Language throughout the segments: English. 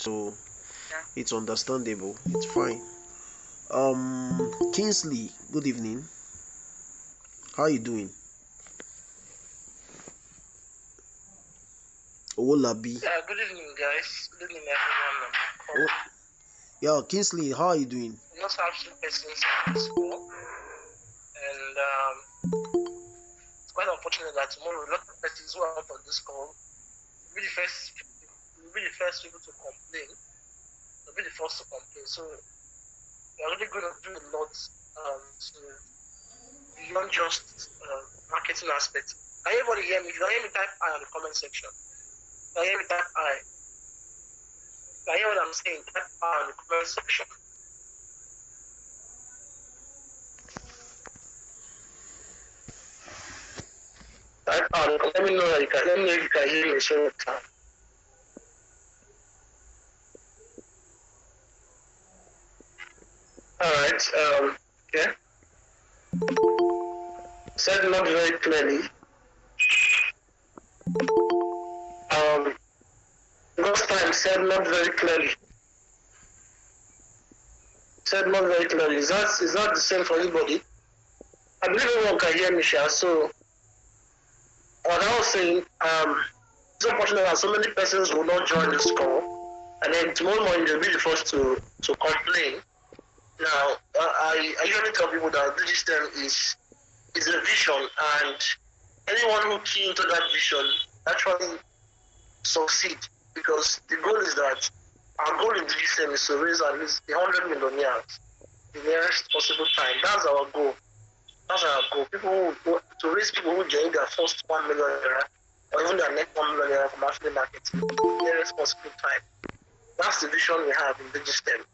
So Yeah. it's understandable. It's fine. Kingsley, good evening. How are you doing? Owolabi. Yeah, good evening, guys. Good evening, everyone on the call. Oh, yeah, Kingsley, how are you doing? We also have two persons in this call, and it's quite unfortunate that tomorrow a lot of persons who are not on this call will be the first, people to complain. They'll be the first to complain. So we're really going to do a lot to beyond just marketing aspect. Can anybody hear me? If you can hear me, type I on the comment section. If you can hear me, type I. If you can hear what I'm saying, type I on the comment section. Type I. Let me know that you can. Let me know if you can hear me. So all right. Yeah. Said not very clearly. Last time said not very clearly. Said not very clearly. Is that the same for anybody? I believe everyone can hear me, Sha. So what I was saying, it's unfortunate that so many persons will not join this call, and then tomorrow morning they'll be the first to complain. Now, I usually tell people that this system is a vision, and anyone who key into that vision actually succeed, because the goal is that our goal in this system is to raise at least 100 millionaires in the nearest possible time. That's our goal. That's our goal. People to raise people who generate their first 1 million naira or even their next 1 million naira from affiliate marketing in the nearest possible time. That's the vision we have in the system,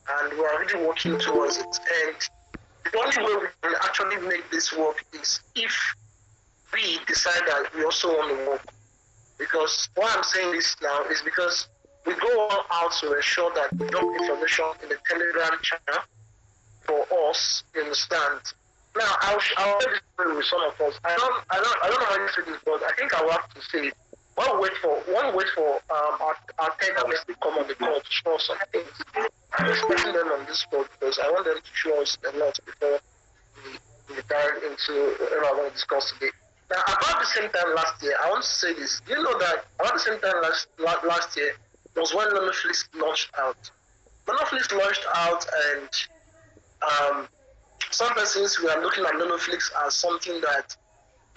and we are really working towards it. And the only way we can actually make this work is if we decide that we also want to work. Because why I'm saying this now is because we go all out to ensure that we drop information in the Telegram channel for us, you understand. Now I'll share this story with some of us. I don't know how you say this, but I think I will have to say it. One wait for our tenders to come on the call to show us some things. I'm expecting them on this call because I want them to show us a lot before we dive into whatever I want to discuss today. Now, about the same time last year, I want to say this. You know that about the same time last year was when Monoflix launched out. Monoflix launched out, and some persons were looking at Monoflix as something that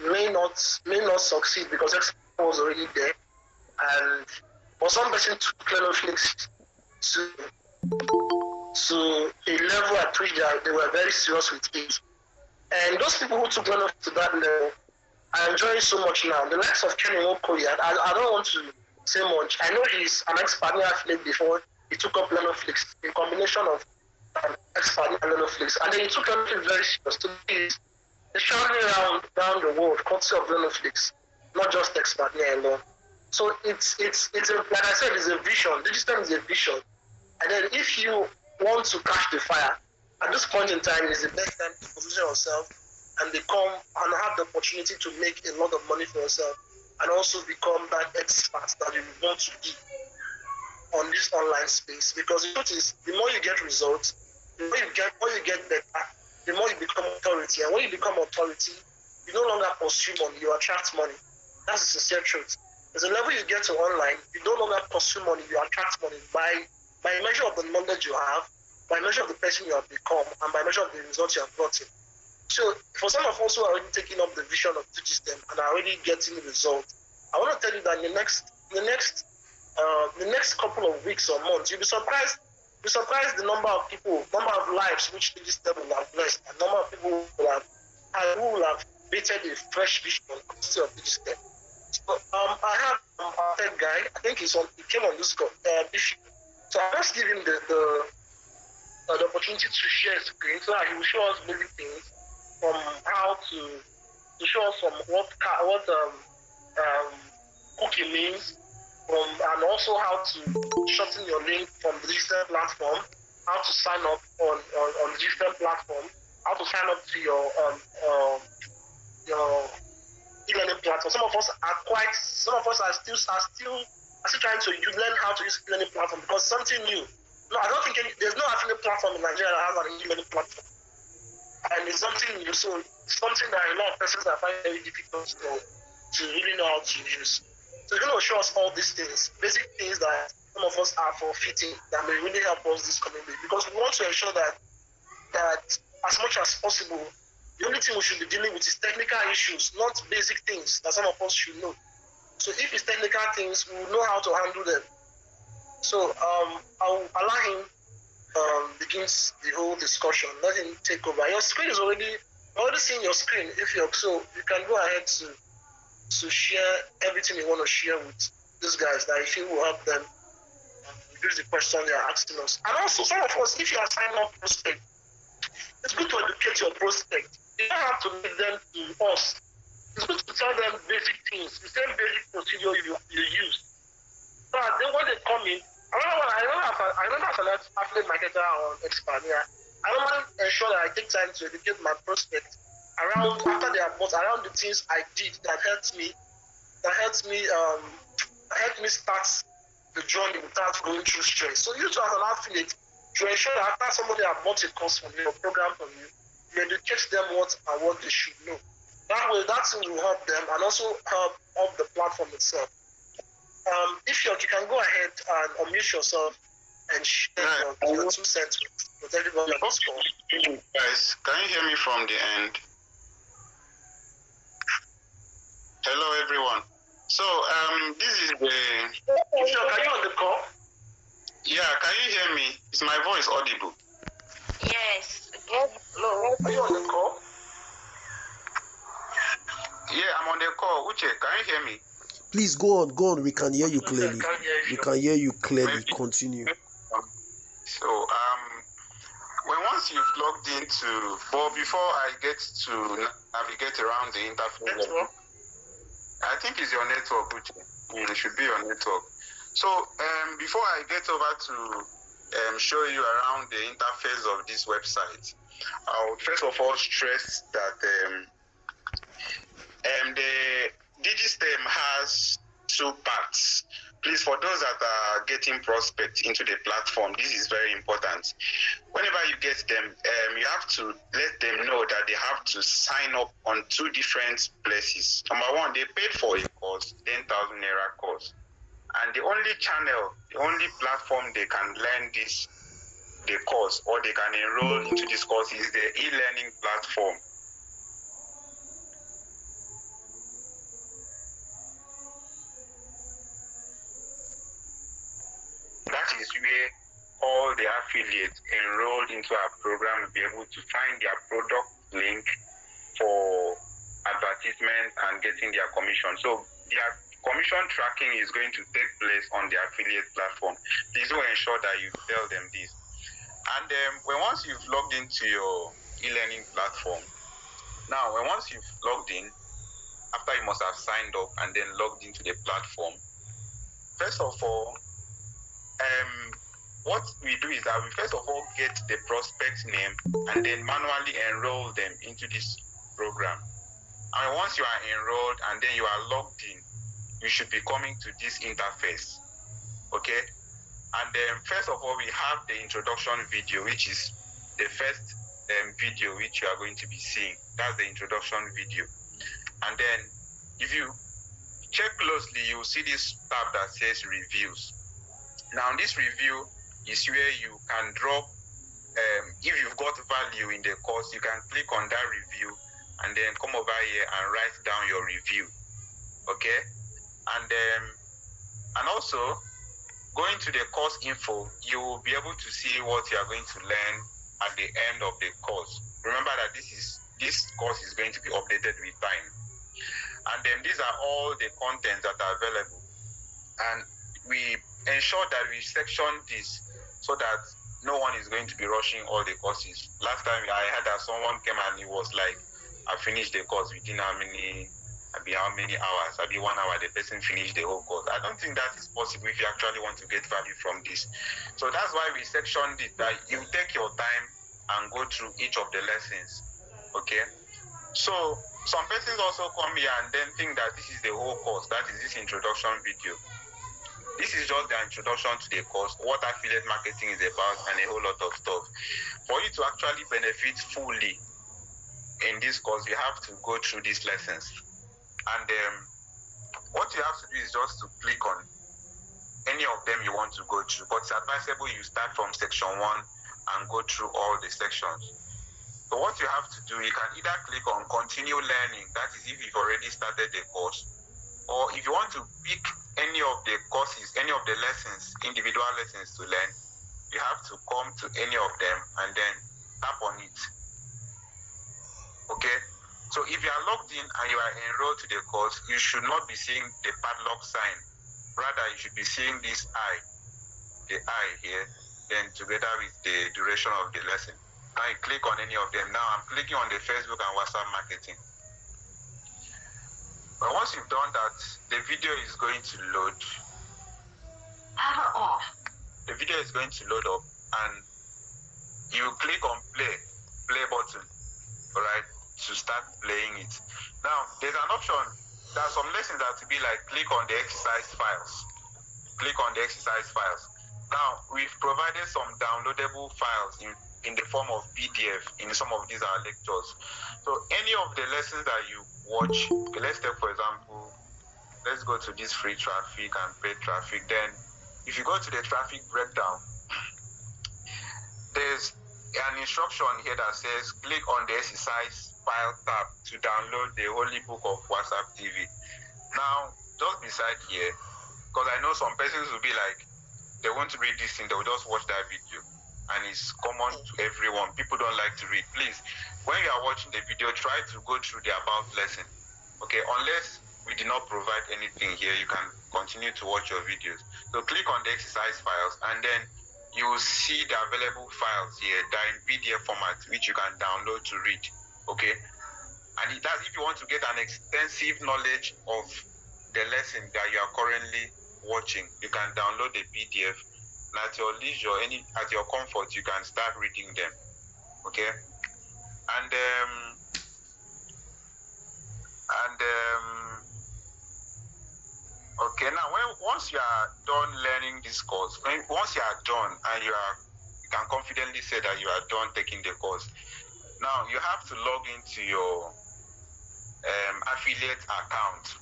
may not succeed because Expo was already there, and for some person took Monoflix to a level at which they were very serious with it. And those people who took Monoflix to that level are enjoying so much now. The likes of Kenny Okoye, I don't want to say much. I know he's an ex-partner athlete before he took up Lenoflix, a combination of ex-partner and Lenoflix. And then he took Lenoflix very serious. Today he's traveling around the world, courtesy of Lenoflix, not just ex-partner alone. So it's a, like I said, it's a vision. The system is a vision. And then if you want to catch the fire, at this point in time is the best time to position yourself and become and have the opportunity to make a lot of money for yourself, and also become that expert that you want to be on this online space. Because the truth is, the more you get results, the more you get better, the more you become authority. And when you become authority, you no longer pursue money, you attract money. That's the sincere truth. There's a level you get to online, you no longer pursue money, you attract money by measure of the knowledge you have, by measure of the person you have become, and by measure of the results you have gotten. So for some of us who are already taking up the vision of the system and are already getting the result, I want to tell you that in the next couple of weeks or months, you'll be surprised the number of lives which the system will have blessed, and number of people who will have created a fresh vision of the system. So I have a third guy. I think he came on this issue. So I just give him the opportunity to share his screen so that he will show us basic things from how to show us from what cookie means, and also how to shorten your link from the digital platform, how to sign up on the digital platform, how to sign up to your e-learning platform. Some of us are still are still trying to learn how to use e-learning platform because something new. No, I don't think there's no affiliate platform in Nigeria that has an e-learning platform. And it's something new, so it's something that a lot of persons are finding very difficult to really know how to use. So it's going to show us all these things, basic things that some of us are forfeiting that may really help us this coming week, because we want to ensure that as much as possible, the only thing we should be dealing with is technical issues, not basic things that some of us should know. So if it's technical things, we will know how to handle them. So I'll allow him begins the whole discussion. Let him take over. Your screen is already seeing your screen. If you're so, you can go ahead to share everything you want to share with these guys that you feel will help them reduce the question they are asking us. And also, some of us, if you are signing up prospect, it's good to educate your prospect. You don't have to make them to us. It's good to tell them basic things, the same basic procedure you use. So then when they come in, I remember as an affiliate marketer or expert, yeah, I normally ensure that I take time to educate my prospect around after they are bought, around the things I did that helped me start the journey without going through stress. So you too as an affiliate, to ensure that after somebody has bought a course from you, a program from you, you educate them what they should know. That way, that thing will help them and also help the platform itself. If you can go ahead and unmute yourself and share your 2 cents with everybody on this call. Guys, can you hear me from the end? Hello, everyone. So, this is the... Uche, are you on the call? Yeah, can you hear me? Is my voice audible? Yes. Hello, are you on the call? Yeah, I'm on the call. Uche, can you hear me? Please go on. We can hear you clearly. We can hear you clearly. Continue. So, once you've logged into, but before I get to navigate around the interface, I think it's your network, Uche. It should be your network. So, before I get over to show you around the interface of this website, I would first of all stress that the DigiStem has 2 parts. Please, for those that are getting prospects into the platform, this is very important. Whenever you get them, you have to let them know that they have to sign up on 2 different places. Number 1, they paid for a course, 10,000 naira course. And the only platform they can learn the course, or they can enroll into this course, is the e-learning platform. That is where all the affiliates enrolled into our program will be able to find their product link for advertisement and getting their commission. So their commission tracking is going to take place on the affiliate platform. Please do ensure that you tell them this. And once you've logged into your e-learning platform, now once you've logged in, after you must have signed up and then logged into the platform, first of all, what we do is that we first of all get the prospect name and then manually enroll them into this program. And once you are enrolled and then you are logged in, you should be coming to this interface. Okay? And then first of all, we have the introduction video, which is the first video which you are going to be seeing. That's the introduction video. And then if you check closely, you will see this tab that says reviews. Now, this review is where you can drop, if you've got value in the course, you can click on that review and then come over here and write down your review. Okay? And also, going to the course info, you will be able to see what you are going to learn at the end of the course. Remember that this course is going to be updated with time. And then these are all the contents that are available. And we ensure that we section this so that no one is going to be rushing all the courses. Last time I had that someone came and he was like, I finished the course within how many hours? 1 hour, the person finished the whole course. I don't think that is possible if you actually want to get value from this. So that's why we sectioned it, that you take your time and go through each of the lessons. Okay? So some persons also come here and then think that this is the whole course, that is this introduction video. this is just the introduction to the course, what affiliate marketing is about, and a whole lot of stuff. For you to actually benefit fully in this course, you have to go through these lessons. And what you have to do is just to click on any of them you want to go through. But it's advisable you start from section 1 and go through all the sections. So what you have to do, you can either click on continue learning, that is if you've already started the course, or if you want to pick any of the courses, any of the lessons, individual lessons to learn, you have to come to any of them and then tap on it. Okay? So if you are logged in and you are enrolled to the course, you should not be seeing the padlock sign. Rather, you should be seeing this the I here, then together with the duration of the lesson. Now you click on any of them. Now I'm clicking on the Facebook and WhatsApp marketing. But once you've done that, the video is going to load. Power off. The video is going to load up and you click on play button, all right, to start playing it. Now, there's an option. There are some lessons that will be like click on the exercise files. Click on the exercise files. Now, we've provided some downloadable files in the form of PDF in some of these our lectures. So any of the lessons that you watch, okay, let's take for example, let's go to this free traffic and paid traffic. Then if you go to the traffic breakdown, there's an instruction here that says click on the exercise file tab to download the holy book of WhatsApp TV. Now, just beside here, because I know some persons will be like, they won't read this thing, they will just watch that video. And it's common to everyone. People don't like to read. Please, when you are watching the video, try to go through the about lesson. Okay, unless we did not provide anything here, you can continue to watch your videos. So click on the exercise files and then you will see the available files here that are in PDF format, which you can download to read. Okay, and that's if you want to get an extensive knowledge of the lesson that you are currently watching, you can download the PDF. And at your leisure, at your comfort, you can start reading them. Okay, and okay, now once you are done learning this course, once you are done and you can confidently say that you are done taking the course, now you have to log into your affiliate account.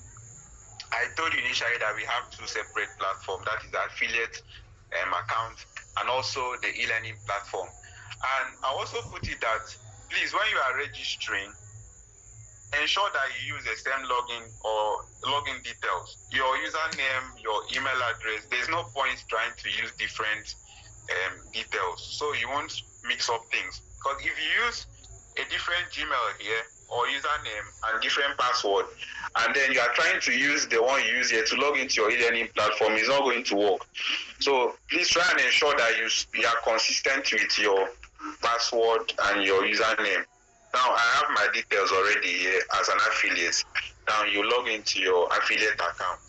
I told you initially that we have two separate platforms, that is the affiliate account and also the e-learning platform. And I also put it that please, when you are registering, ensure that you use the same login or login details, your username, your email address. There's no point trying to use different details, so you won't mix up things. Because if you use a different Gmail here or username and different password, and then you are trying to use the one you use here to log into your e-learning platform, it's not going to work. So please try and ensure that you are consistent with your password and your username. Now I have my details already here as an affiliate. Now you log into your affiliate account.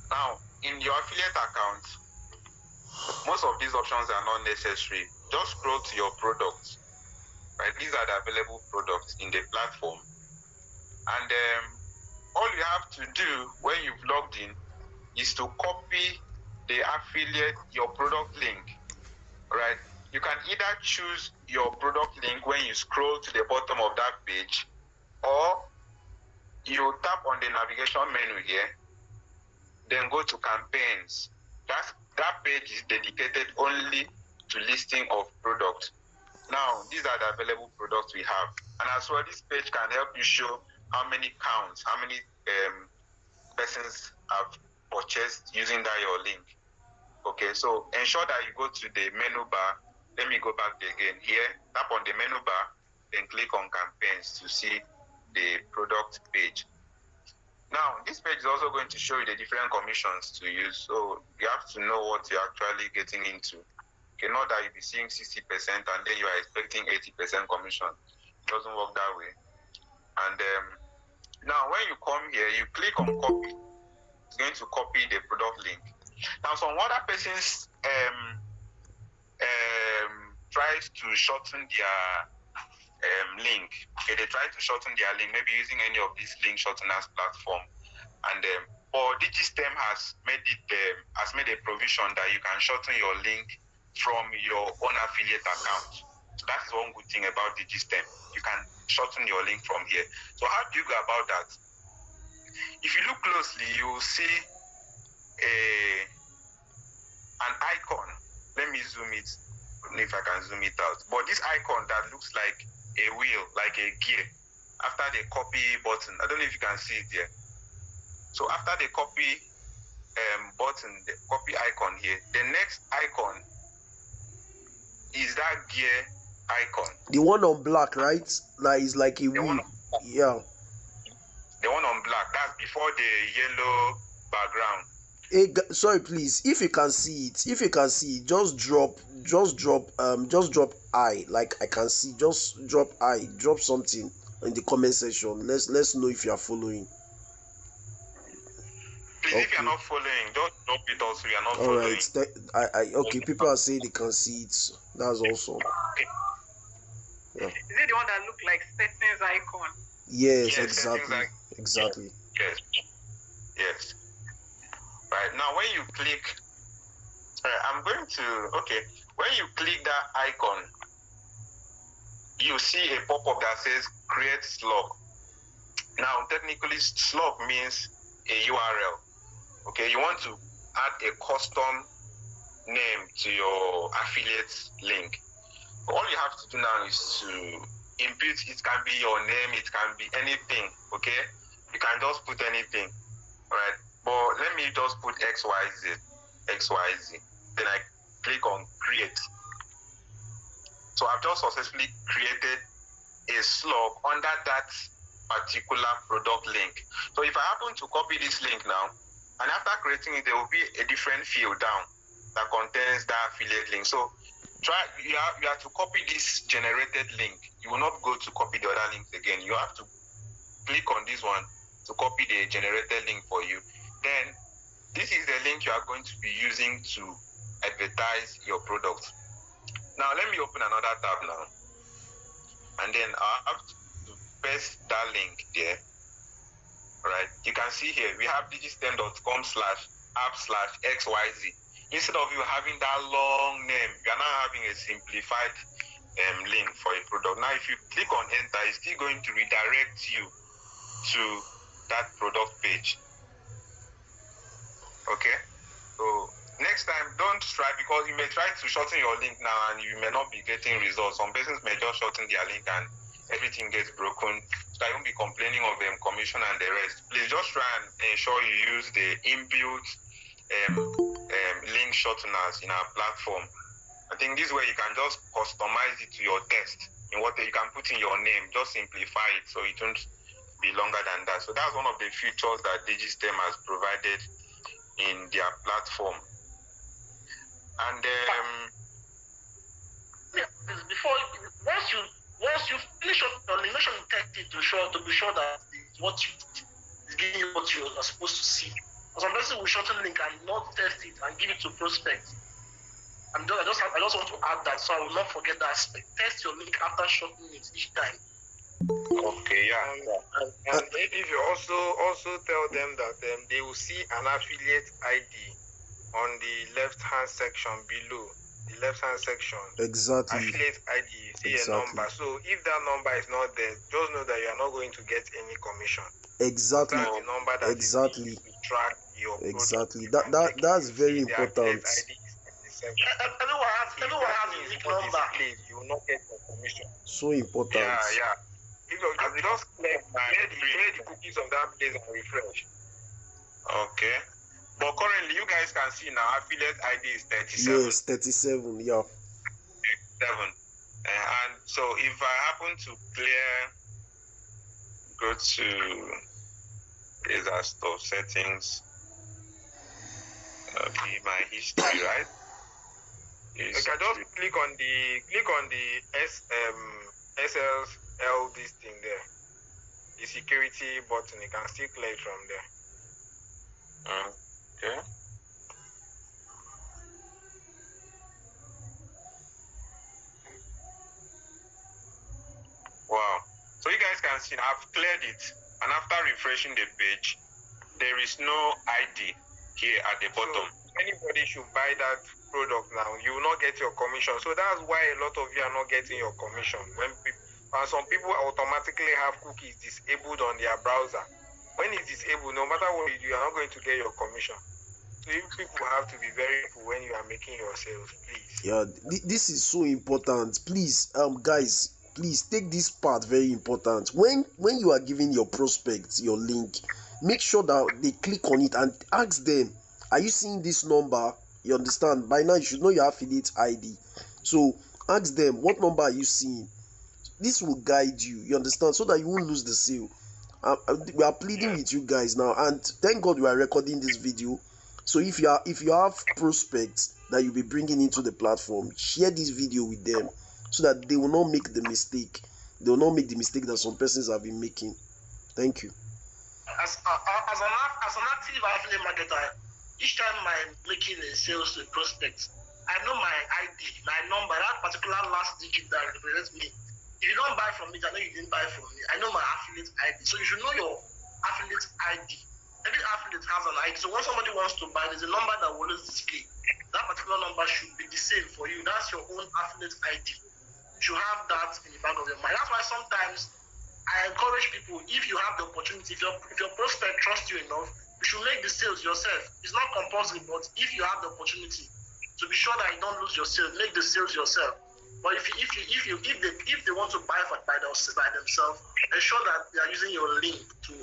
Now in your affiliate account, most of these options are not necessary. Just scroll to your products. Right, these are the available products in the platform, and all you have to do when you've logged in is to copy the affiliate, your product link. Right, you can either choose your product link when you scroll to the bottom of that page, or you tap on the navigation menu here, then go to campaigns. That page is dedicated only to listing of products. Now, these are the available products we have. And as well, this page can help you show how many counts, how many persons have purchased using that your link. Okay, so ensure that you go to the menu bar. Let me go back again. Here, tap on the menu bar, then click on campaigns to see the product page. Now, this page is also going to show you the different commissions to use. So you have to know what you're actually getting into. Okay, not that you'll be seeing 60% and then you are expecting 80% commission. It doesn't work that way. And now when you come here, you click on copy. It's going to copy the product link. Now some other persons tries to shorten their link. Okay, they try to shorten their link, maybe using any of these link shorteners platform, and But Digistem has made a provision that you can shorten your link from your own affiliate account. So that is one good thing about Digistem. You can shorten your link from here. So how do you go about that? If you look closely, you will see an icon. Let me zoom it, if I can zoom it out. But this icon that looks like a wheel, like a gear, after the copy button. I don't know if you can see it here. So after the copy button, the copy icon here, the next icon is that gear icon. The one on black, right? That is like a wheel. Yeah. The one on black, that's before the yellow background. Hey, sorry, please. If you can see it, just drop I. Like I can see, just drop I. Drop something in the comment section. Let's know if you are following. Please, okay. If you are not following, just drop it also. You are not all following. right. Okay. People are saying they can see it. That's awesome. Okay. Yeah. Is it the one that look like settings icon? Yes, exactly. Yes. Right now, when you click, when you click that icon, you see a pop-up that says create slug. Now, technically, slug means a URL. Okay, you want to add a custom name to your affiliate link. All you have to do now is to input. It can be your name, it can be anything. Okay, you can just put anything, right? But let me just put XYZ. Then I click on create. So I've just successfully created a slug under that particular product link. So if I happen to copy this link now, and after creating it, there will be a different field down that contains that affiliate link. So you have to copy this generated link. You will not go to copy the other links again. You have to click on this one to copy the generated link for you. Then this is the link you are going to be using to advertise your product. Now let me open another tab now, and then I have to paste that link there. Right, you can see here we have digistem.com/app/xyz. Instead of you having that long name, you are now having a simplified link for a product. Now if you click on enter, it's still going to redirect you to that product page. Okay, so next time don't try, because you may try to shorten your link now and you may not be getting results. Some persons may just shorten their link and everything gets broken. So I won't be complaining of commission and the rest. Please just try and ensure you use the inbuilt link shorteners in our platform. I think this way you can just customize it to your test in what you can put in your name. Just simplify it so it won't be longer than that. So that's one of the features that Digistem has provided in their platform. And once you finish up your link, make sure you test it to be sure that it's giving you what you are supposed to see. Some person will shorten link and not test it and give it to prospects. I just want to add that, so I will not forget that aspect. Test your link after shortening it each time. Okay, yeah. And if you also tell them that they will see an affiliate ID on the left-hand section below. The left-hand section. Exactly. Affiliate ID, you see a number. So if that number is not there, just know that you are not going to get any commission. Exactly. That's the number that exactly. to track your exactly. product. That's very important. Everyone has a unique number. You will not get your commission. So important. Yeah. If you just clear the cookies of that place and refresh. Okay. But currently, you guys can see now affiliate ID is 37. Yes, 37. Yeah. 37. And so if I happen to go to stuff settings, be my history, right? You can just click on the SSL this thing there, the security button. You can still clear it from there. Okay. Wow. So you guys can see I've cleared it, and after refreshing the page, there is no ID here at the bottom. So anybody should buy that product now. You will not get your commission. So that's why a lot of you are not getting your commission. And some people automatically have cookies disabled on their browser. When it's disabled, no matter what you do, you are not going to get your commission. So you people have to be very careful when you are making your sales, please. Yeah, this is so important. Please, guys, please take this part very important. When you are giving your prospects your link, make sure that they click on it and ask them, are you seeing this number? You understand? By now you should know your affiliate ID. So ask them, what number are you seeing? This will guide you, you understand, so that you won't lose the sale. We are pleading with you guys now, and thank God we are recording this video. So if you have prospects that you'll be bringing into the platform, share this video with them so that they will not make the mistake. They will not make the mistake that some persons have been making. Thank you. As an active affiliate marketer, each time I'm making a sales to a prospect, I know my ID, my number, that particular last digit that represents me. If you don't buy from me, I know you didn't buy from me. I know my affiliate ID. So you should know your affiliate ID. Every affiliate has an ID. So when somebody wants to buy, there's a number that will always display. That particular number should be the same for you. That's your own affiliate ID. You should have that in the back of your mind. That's why sometimes I encourage people, if you have the opportunity, if your prospect trusts you enough, you should make the sales yourself. It's not compulsory, but if you have the opportunity to be sure that you don't lose your sales, make the sales yourself. But if they want to buy by themselves, ensure that they are using your link to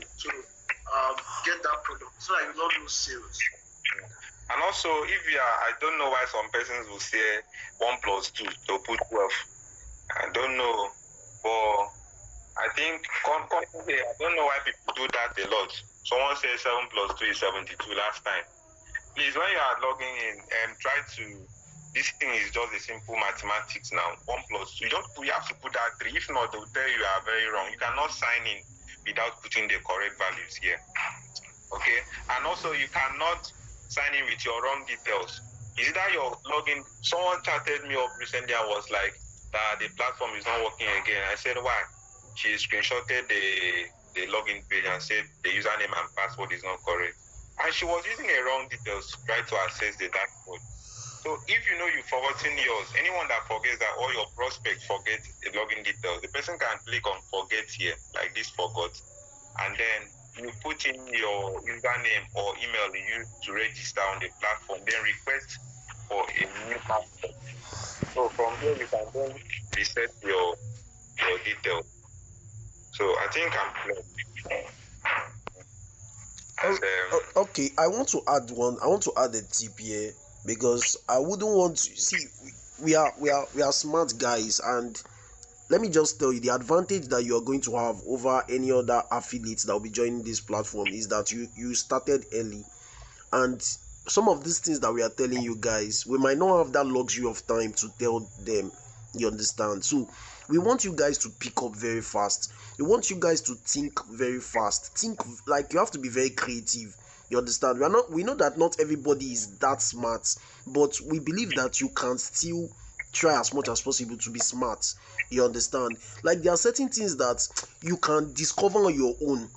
get that product so that you don't lose sales. And also, I don't know why some persons will say 1 + 2 to put 12. I don't know, but I think I don't know why people do that a lot. Someone says 7 + 2 is 72 last time. Please, when you are logging in, try to. This thing is just a simple mathematics now. 1 + 2. You have to put that 3. If not, they will tell you are very wrong. You cannot sign in without putting the correct values here. Okay? And also, you cannot sign in with your wrong details. Is that your login? Someone chatted me up recently and was like that the platform is not working again. I said, why? She screenshotted the login page and said the username and password is not correct. And she was using a wrong details to try to access the dashboard. So if you know you've forgotten yours, anyone that forgets that, or your prospect forgets the login details, the person can click on forget here, like this forgot, and then you put in your username or email you use to register on the platform, then request for a new password. So from there you can then reset your details. So I think I'm clear. Okay, I want to add a tip here, because I wouldn't want to see, we are smart guys, and let me just tell you, the advantage that you are going to have over any other affiliates that will be joining this platform is that you started early, and some of these things that we are telling you guys, we might not have that luxury of time to tell them, you understand. So we want you guys to pick up very fast. We want you guys to think very fast. Think, like, you have to be very creative. You understand? We know that not everybody is that smart, but we believe that you can still try as much as possible to be smart. You understand? Like, there are certain things that you can discover on your own.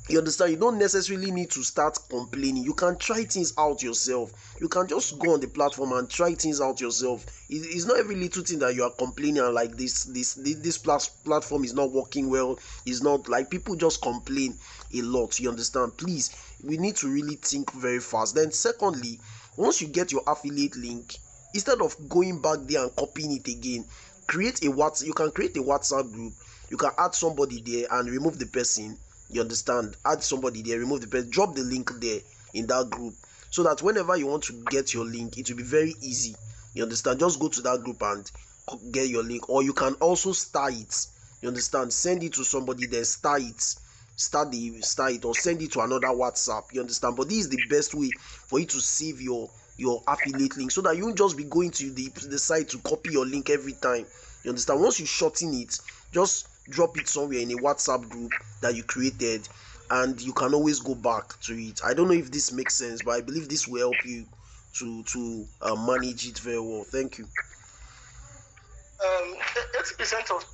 You understand? You don't necessarily need to start complaining. You can try things out yourself. You can just go on the platform and try things out yourself. It's not every little thing that you are complaining and like this platform is not working well. It's not, like, people just complain a lot. You understand? Please, we need to really think very fast. Then secondly, once you get your affiliate link, instead of going back there and copying it again, you can create a WhatsApp group. You can add somebody there and remove the person. You understand? Add somebody there, remove the person, drop the link there in that group, so that whenever you want to get your link, it will be very easy. You understand? Just go to that group and get your link. Or you can also star it. You understand? Send it to somebody there, star it, or send it to another WhatsApp. You understand? But this is the best way for you to save your affiliate link, so that you won't just be going to the site to copy your link every time. You understand? Once you shorten it, just drop it somewhere in a WhatsApp group that you created, and you can always go back to it. I don't know if this makes sense, but I believe this will help you to manage it very well. Thank you. 80% of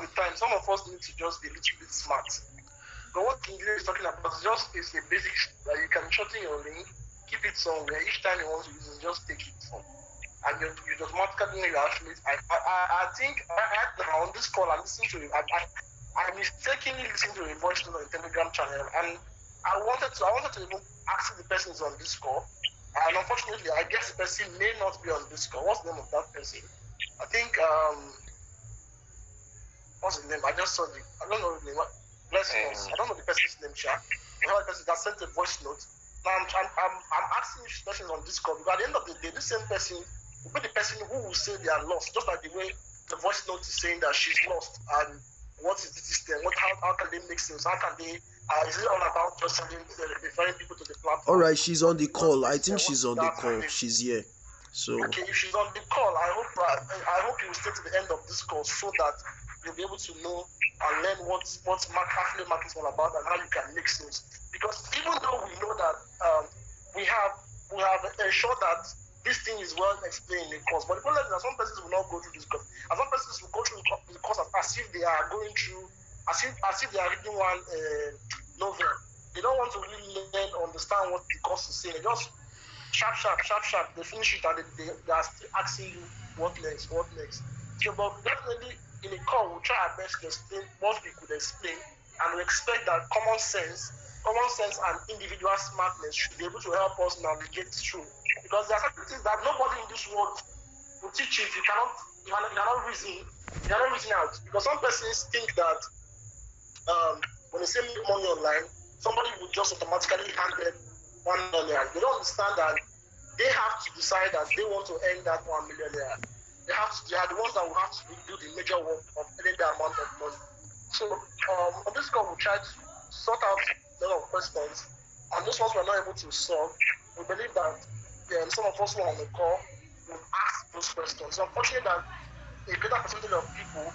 the time, some of us need to just be a little bit smart. But what English is talking about is a basic that you can shorten your link, keep it somewhere. Each time you want to use it, just take it from. And you automatically know you actually. I think now on this call I'm listening to it. I mistakenly listened to a voice note on the Telegram channel, and I wanted to even ask the person is on this call. And unfortunately, I guess the person may not be on this call. What's the name of that person? I think what's the name? I just saw I don't know the name. Bless you. I don't know the person's name, Sha. I know the person that sent a voice note. Now I'm asking if the person is on this call, because at the end of the day, this same person will be the person who will say they are lost, just like the way the voice note is saying that she's lost and what is the system? How can they make sense? How can they? Is it all about just referring people to the platform? All right, she's on the call. I think she's on the call. She's here. So okay, if she's on the call, I hope you will stay to the end of this call so that you'll be able to know and learn what affiliate marketing is all about and how you can make sense. Because even though we know that we have ensured that this thing is well explained in the course, but the problem is that some persons will not go through this course, and some persons will go through the course as if they are going through, as if they are reading one novel. They don't want to really learn or understand what the course is saying. They just sharp. They finish it and they are still asking you what next. So, but definitely in the call, we'll try our best to explain what we could explain, and we expect that common sense and individual smartness should be able to help us navigate through. Because there are certain things that nobody in this world will teach you if you cannot reason out. Because some persons think that when they say make money online, somebody will just automatically hand them $1 million. They don't understand that they have to decide that they want to earn that $1 million. They are the ones that will have to do the major work of earning the amount of money. So on this call, we'll try to sort out a lot of questions, and those ones we're not able to solve. We believe that some of us who are on the call will ask those questions. It's unfortunate that a greater percentage of people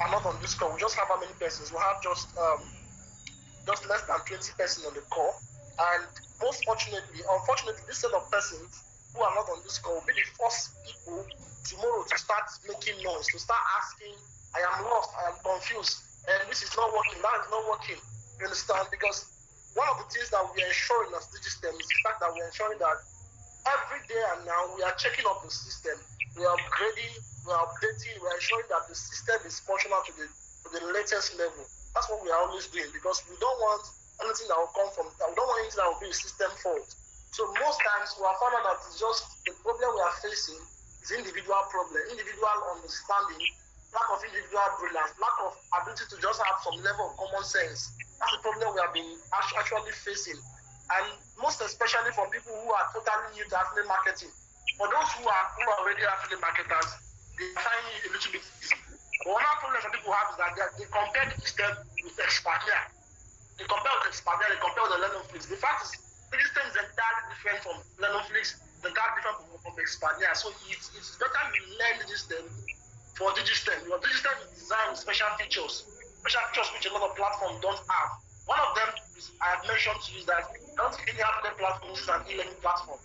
are not on this call. We just have how many persons? We have just less than 20 persons on the call, and unfortunately, this set of persons who are not on this call will be the first people tomorrow to start making noise, to start asking, I am lost, I am confused, and this is not working, that is not working. You understand? Because one of the things that we are ensuring as Digistem is the fact that we are ensuring that every day and now we are checking up the system, we are upgrading, we are updating, we are ensuring that the system is functional to the latest level. That's what we are always doing, because we don't want anything that will come from, we don't want anything that will be a system fault. So most times we are found out that it's just the problem we are facing is individual problem, individual understanding, lack of individual brilliance, lack of ability to just have some level of common sense. That's the problem we have been actually facing. And most especially for people who are totally new to affiliate marketing. For those who are already affiliate marketers, they find it a little bit easy. But one problem some people have is that they compare the system with Expadia. They compare with Expadia, they compare with the Lenovo. The fact is, the system is entirely different from Lenovo, entirely different from Expadia. So it's better you learn the system for Digistem. Your Digistem is designed with special features which a lot of platforms don't have. One of them is, I have mentioned to you that I don't think any affiliate platform is an e-learning platform.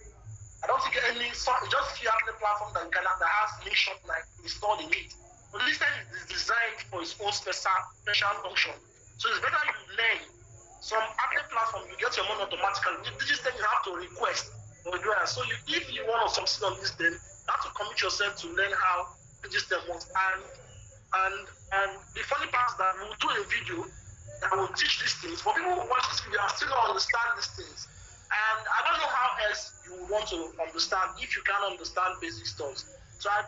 I don't think any, just few affiliate platform that has link shop like installed in it. But this time is designed for its own special function. So it's better you learn. Some affiliate platform, you get your money automatically. This thing you have to request or do it. So if you want to succeed on this thing, you have to commit yourself to learn how this thing works. And the funny part is that we will do a video that will teach these things. For people who watch this video and still don't understand these things. And I don't know how else you would want to understand if you can't understand basic stuff. So I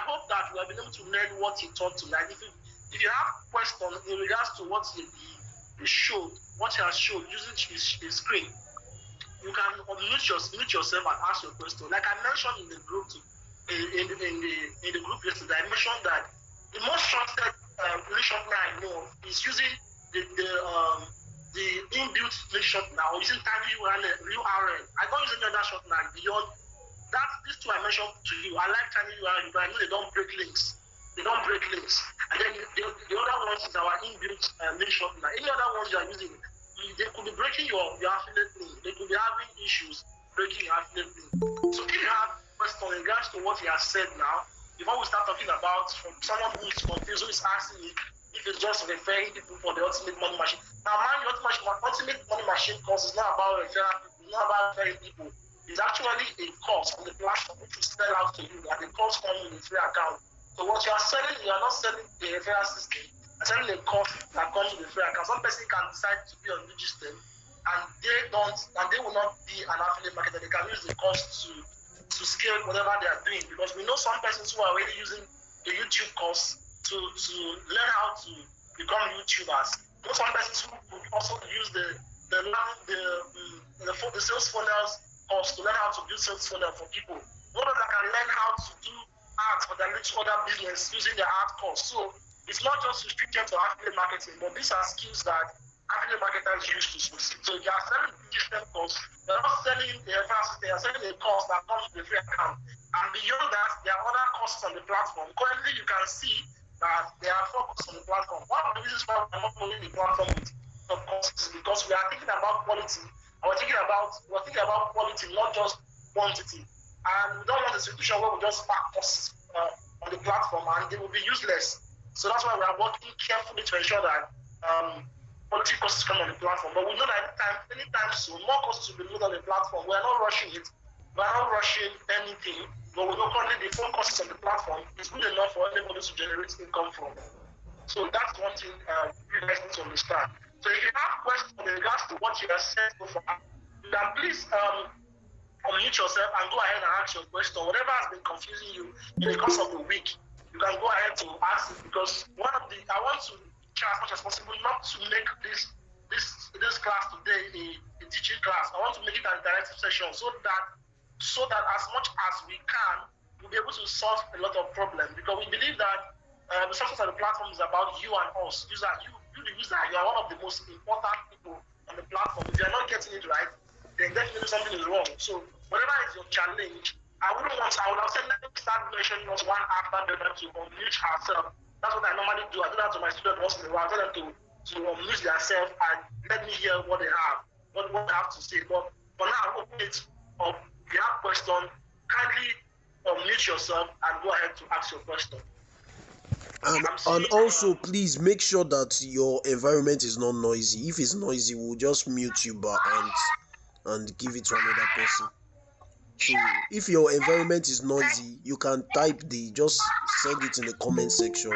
hope that we have been able to learn what he taught tonight. If you have questions in regards to what he showed, what he has showed using his screen, you can mute yourself and ask your question. Like I mentioned in the group in the group yesterday, I mentioned that the most trusted link shortener I know is using the inbuilt link shortener or using tiny URL. I don't use any other shortener beyond that. These two I mentioned to you. I like tiny URL, but I know they don't break links. And then the other ones is our inbuilt link shortener. Any other ones you are using, they could be breaking your affiliate link. They could be having issues breaking your affiliate link. So if you have questions in regards to what he has said now, before we start talking about from someone who is confused, who is asking me, if it's just referring people for the ultimate money machine. Now, mind the ultimate money machine course is not about referring people, it's not about referring people. It's actually a course on the platform which will sell out to you, and the course comes with a free account. So what you are selling, you are not selling the referral system, you're selling a course that comes with a free account. Some person can decide to be on register, and they will not be an affiliate marketer. They can use the course to scale whatever they are doing, because we know some persons who are already using the YouTube course to learn how to become YouTubers. We know some persons who would also use the sales funnels course to learn how to build sales funnel for people. One of them can learn how to do ads for their other business using the ad course. So it's not just restricted to affiliate marketing, but these are skills that affiliate marketers use to succeed. So if you are selling a different course, you're not selling a fast, they are selling a course that comes with a free account. And beyond that, there are other courses on the platform. Currently, you can see that there are 4 courses on the platform. One of the reasons why we are not following the platform with some courses is because we are thinking about quality. And we're thinking about quality, not just quantity. And we don't want a situation where we just pack courses on the platform and they will be useless. So that's why we are working carefully to ensure that quality courses come on the platform. But we know that anytime soon, more courses will be loaded on the platform. We are not rushing it. We are not rushing anything. But we know currently the 4 courses on the platform is good enough for anybody to generate income from. So that's one thing you guys need to understand. So if you have questions in regards to what you have said so far, you can please unmute yourself and go ahead and ask your question. Whatever has been confusing you in the course of the week, you can go ahead to ask it, because I want to try as much as possible not to make this class today a teaching class. I want to make it an interactive session so that as much as we can, we'll be able to solve a lot of problems, because we believe that the success of the platform is about you and us. You the user, you are one of the most important people on the platform. If you are not getting it right, then definitely something is wrong. So whatever is your challenge, I would have said, let me start mentioning us one after the other to unmute ourselves. That's what I normally do. I do that to my students once in a while. I tell them to unmute themselves and let me hear what they have, what they have to say. But for now, open it up. If you have questions, kindly unmute yourself and go ahead to ask your question. And also, please make sure that your environment is not noisy. If it's noisy, we'll just mute you back and give it to another person. So if your environment is noisy, you can just send it in the comment section.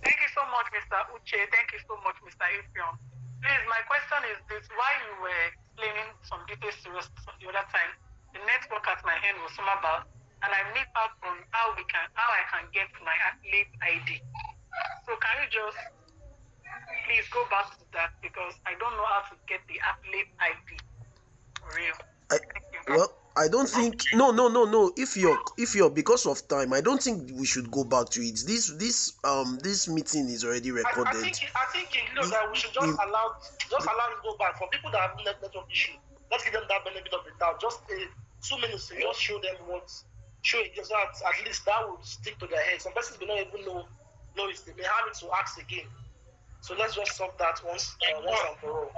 Thank you so much, Mr. Uche. Thank you so much, Mr. Ifion. Please, my question is this: while you were explaining some details to us the other time, the network at my hand was somehow, and I missed out on how I can get my affiliate ID. So can you just please go back to that, because I don't know how to get the affiliate ID for real. Well, I don't think no. If you're because of time, I don't think we should go back to it. This meeting is already recorded. I think you know that we should just allow it go back. For people that have network issue, let's give them that benefit of the doubt. Just 2 minutes to just show them show it, so that at least that will stick to their head. Some persons may not even know it. They may have it to ask again. So let's just solve that once and for all.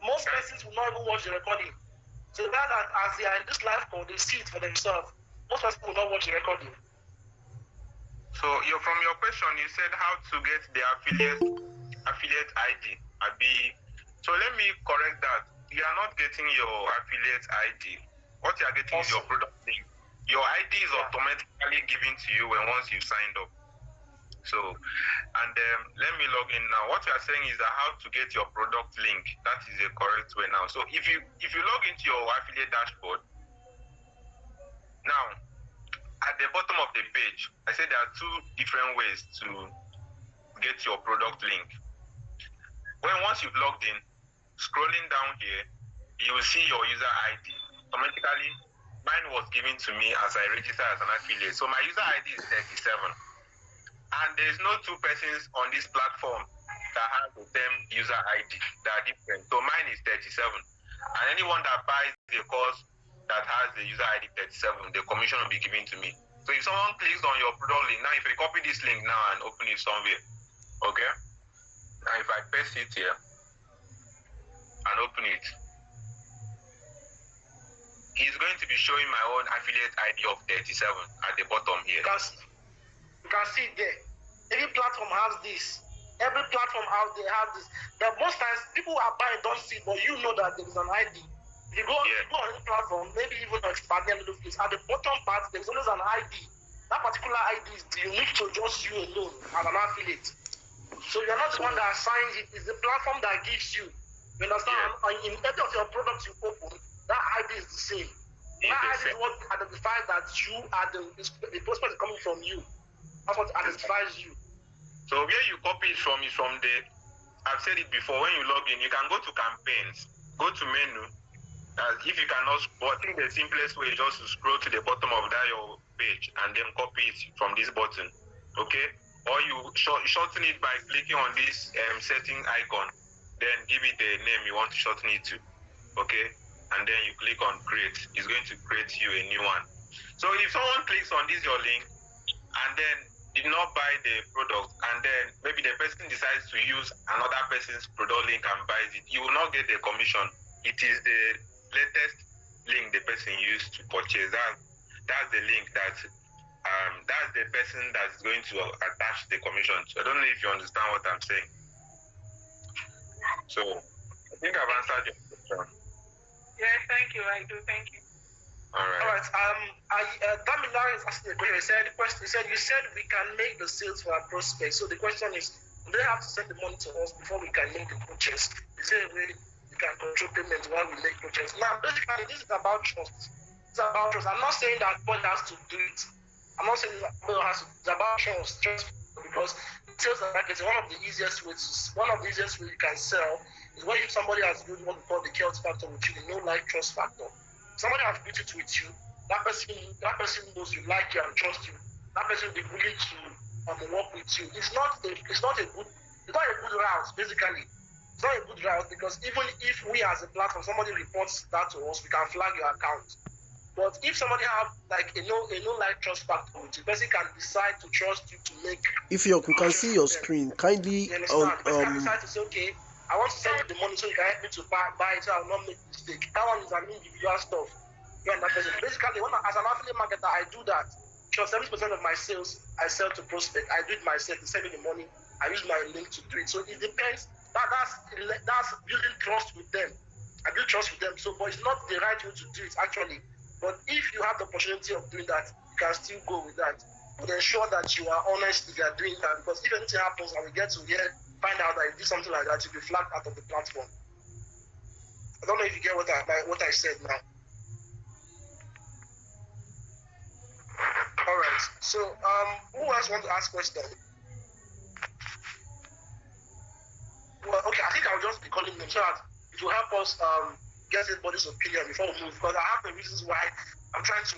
Most persons will not even watch the recording. So that as they are in this live call, they see it for themselves. Most persons will not watch the recording. So from your question, you said how to get the affiliate ID. So let me correct that. You are not getting your affiliate ID. What you are getting is your product link. Your ID is automatically given to you once you've signed up. So, and let me log in now. What you are saying is that how to get your product link. That is the correct way now. So if you log into your affiliate dashboard, now at the bottom of the page, I said there are 2 different ways to get your product link. Once you've logged in, scrolling down here, you will see your user ID. Automatically, mine was given to me as I registered as an affiliate. So my user ID is 37. And there's no 2 persons on this platform that have the same user ID. They are different. So mine is 37. And anyone that buys the course that has the user ID 37, the commission will be given to me. So if someone clicks on your product link, now if I copy this link now and open it somewhere, okay? Now if I paste it here and open it, he's going to be showing my own affiliate ID of 37 at the bottom here. can see it there. Every platform has this. Every platform out there has this. But most times people who are buying don't see it, but you know that there is an ID. If you go on any platform, maybe even on Expanding Little Place, at the bottom part there's always an ID. That particular ID is unique to just you alone as an affiliate. So you're not the one that assigns it, it's the platform that gives you. You understand? Yeah. In any of your products you open, that ID is the same. That ID is what identifies that you are the prospect is coming from you. That's what identifies you. So where you copy it from is from the, I've said it before, when you log in, you can go to campaigns, go to menu. If you cannot, but I think the simplest way is just to scroll to the bottom of that your page and then copy it from this button, okay? Or you shorten it by clicking on this setting icon, then give it the name you want to shorten it to, okay? And then you click on create. It's going to create you a new one. So if someone clicks on this your link and then did not buy the product, and then maybe the person decides to use another person's product link and buys it, you will not get the commission. It is the latest link the person used to purchase. That's the link that's the person that's going to attach the commission. So I don't know if you understand what I'm saying. So I think I've answered your question. Yes, thank you. I do. Thank you. All right. Damilare is asking a question. He said, you said we can make the sales for our prospects. So the question is, do they have to send the money to us before we can make the purchase? Is there a way we can control payments while we make purchase? Now, basically, this is about trust. It's about trust. I'm not saying that God has to do it. I'm not saying that God has to. It's about trust. Because sales and marketing, one of the easiest ways you can sell is when somebody has built what we call the chaos factor with you, the no-like trust factor. Somebody has built it with you. That person knows you, like you, and trust you. That person will be willing to work with you. It's not a good route. Basically, it's not a good route because even if we as a platform, somebody reports that to us, we can flag your account. But if somebody have like a no-like trust factor with you, the person can decide to trust you to make. If you can see your screen, kindly You understand? The person can decide to say, okay, I want to send you the money so you can help me to buy it so I will not make mistake. That one is an individual stuff. You and that person. Basically, as an affiliate marketer, I do that. 70% of my sales, I sell to prospect. I do it myself. They send me the money. I use my link to do it. So it depends. That's building trust with them. I build trust with them. So, but it's not the right way to do it actually. But if you have the opportunity of doing that, you can still go with that. But ensure that you are honest if you are doing that. Because if anything happens and we get to find out that you did something like that, you'll be flagged out of the platform. I don't know if you get what I said now. All right. So, who else want to ask questions? Well, okay. I think I'll just be calling them so that it will help us get everybody's opinion before we move. Because I have the reasons why I'm trying to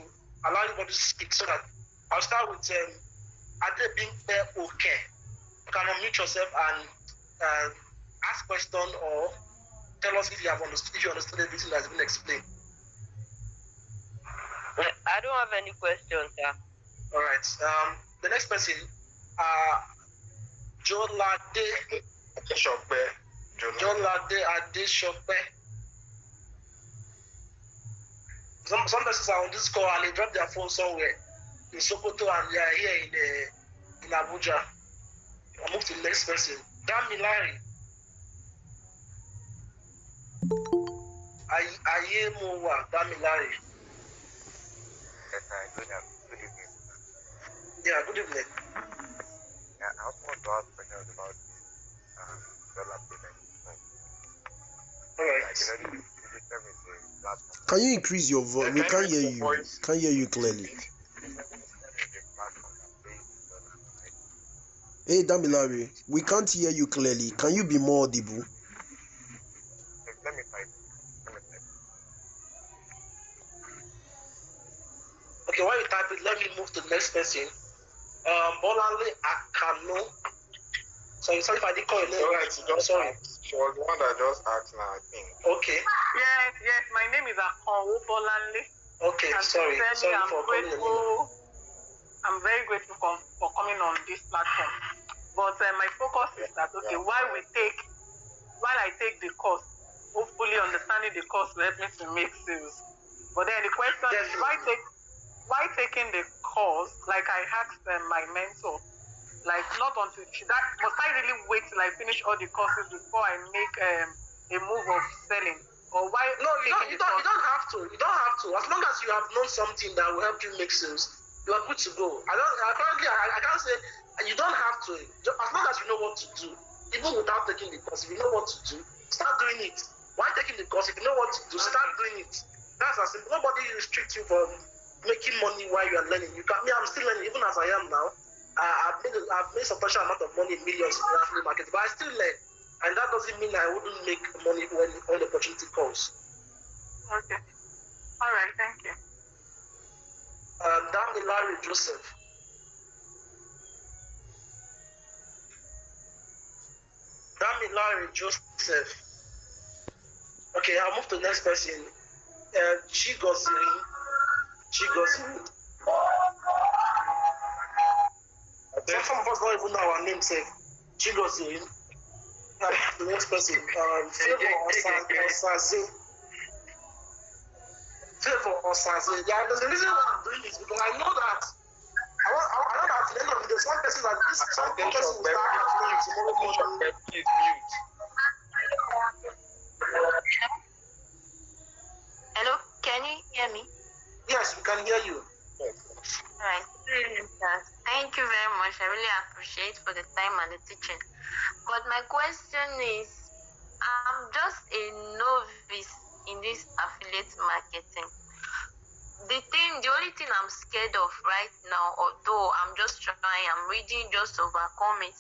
allow everybody to speak. So that I'll start with are they being okay? You can unmute yourself and ask question or tell us if you understood everything that's been explained. I don't have any questions, sir. All right. The next person, Jolade Adeshokpe. Some persons are on this call and they drop their phone somewhere in Sokoto and they are here in Abuja. I'll move to the next person. Damilare. Ayemowa Damilare. Yes, good evening. Yeah, good evening. Yeah, I also want to ask questions about dollar payment. All right. Like, the system is a platform. Can you increase your voice? We can't hear you. Can't hear you clearly. Hey Damilare, we can't hear you clearly. Can you be more audible? Let me type. Okay, while you type it, let me move to the next person. Bolanle Akano. Sorry if I didn't call your name right. Sorry. She was the one that just asked now, I think. Okay. Yes. My name is Akon Bolanle. Okay, sorry for calling your name. I'm very grateful for coming on this platform. But my focus is that, okay, while I take the course, hopefully understanding the course will help me to make sales. But then the question is, why taking the course, like I asked my mentor, like not until must I really wait till I finish all the courses before I make a move of selling, or why? No, you don't have to. You don't have to. As long as you have known something that will help you make sales, you are good to go. I can't say you don't have to. As long as you know what to do, even without taking the course, if you know what to do, start doing it. Why taking the course? If you know what to do, start doing it. That's as simple. Nobody restricts you from making money while you are learning. You can. Me, I'm still learning, even as I am now. I've made a substantial amount of money in millions in the affiliate market, but I still learn, and that doesn't mean I wouldn't make money when the opportunity comes. Okay. All right. Thank you. Damn Larry Joseph. Damn Larry Joseph. Okay, I'll move to the next person. Chigozirin. Some of us don't even know our name, say Chigozirin. The next person, Favor Osaze. Yeah, there's a reason why I'm doing this, because I know that I know that at the end of the day, some person that this some person will start happening tomorrow morning. Please mute. Hello, can you hear me? Yes, we can hear you. Alright. Thank you very much. I really appreciate for the time and the teaching. But my question is, I'm just a novice in this affiliate marketing. The only thing I'm scared of right now, although I'm just trying, I'm reading just to overcome it,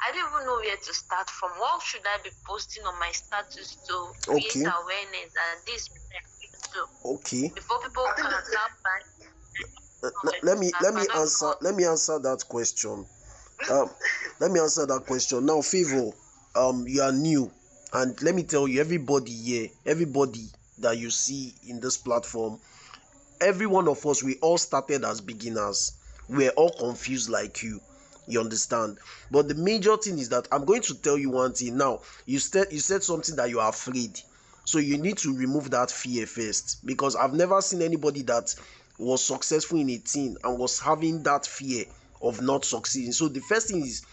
I don't even know where to start from. What should I be posting on my status to create awareness and this before people can start buying? Let me answer that question. Let me answer that question. Now, Favor, you are new, and let me tell you, everybody that you see in this platform, every one of us, we all started as beginners. We're all confused like you. You understand? But the major thing is that I'm going to tell you one thing. Now, you said something that you are afraid. So you need to remove that fear first, because I've never seen anybody that was successful in a thing and was having that fear of not succeeding. So the first thing is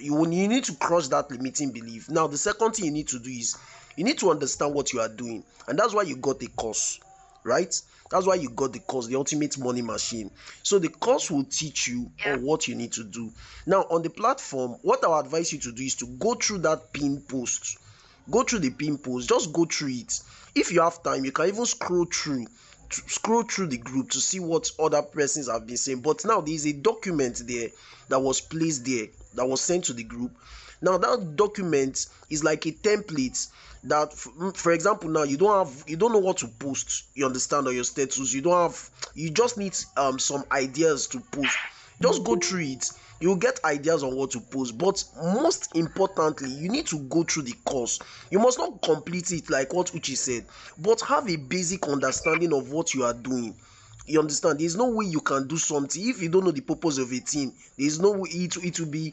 you need to crush that limiting belief. Now, the second thing you need to do is you need to understand what you are doing, and that's why you got a course, right? That's why you got the course, the ultimate money machine. So the course will teach you on what you need to do. Now, on the platform, what I would advise you to do is to go through that pin post. Go through the pin post. Just go through it. If you have time, you can even scroll through the group to see what other persons have been saying. But now there is a document there that was placed there, that was sent to the group. Now that document is like a template that, for example, now you don't know what to post, you understand, on your status. You just need some ideas to post. Just go through it. You'll get ideas on what to post, but most importantly, you need to go through the course. You must not complete it like what Uche said, but have a basic understanding of what you are doing. You understand? There's no way you can do something if you don't know the purpose of a thing. There's no way it will be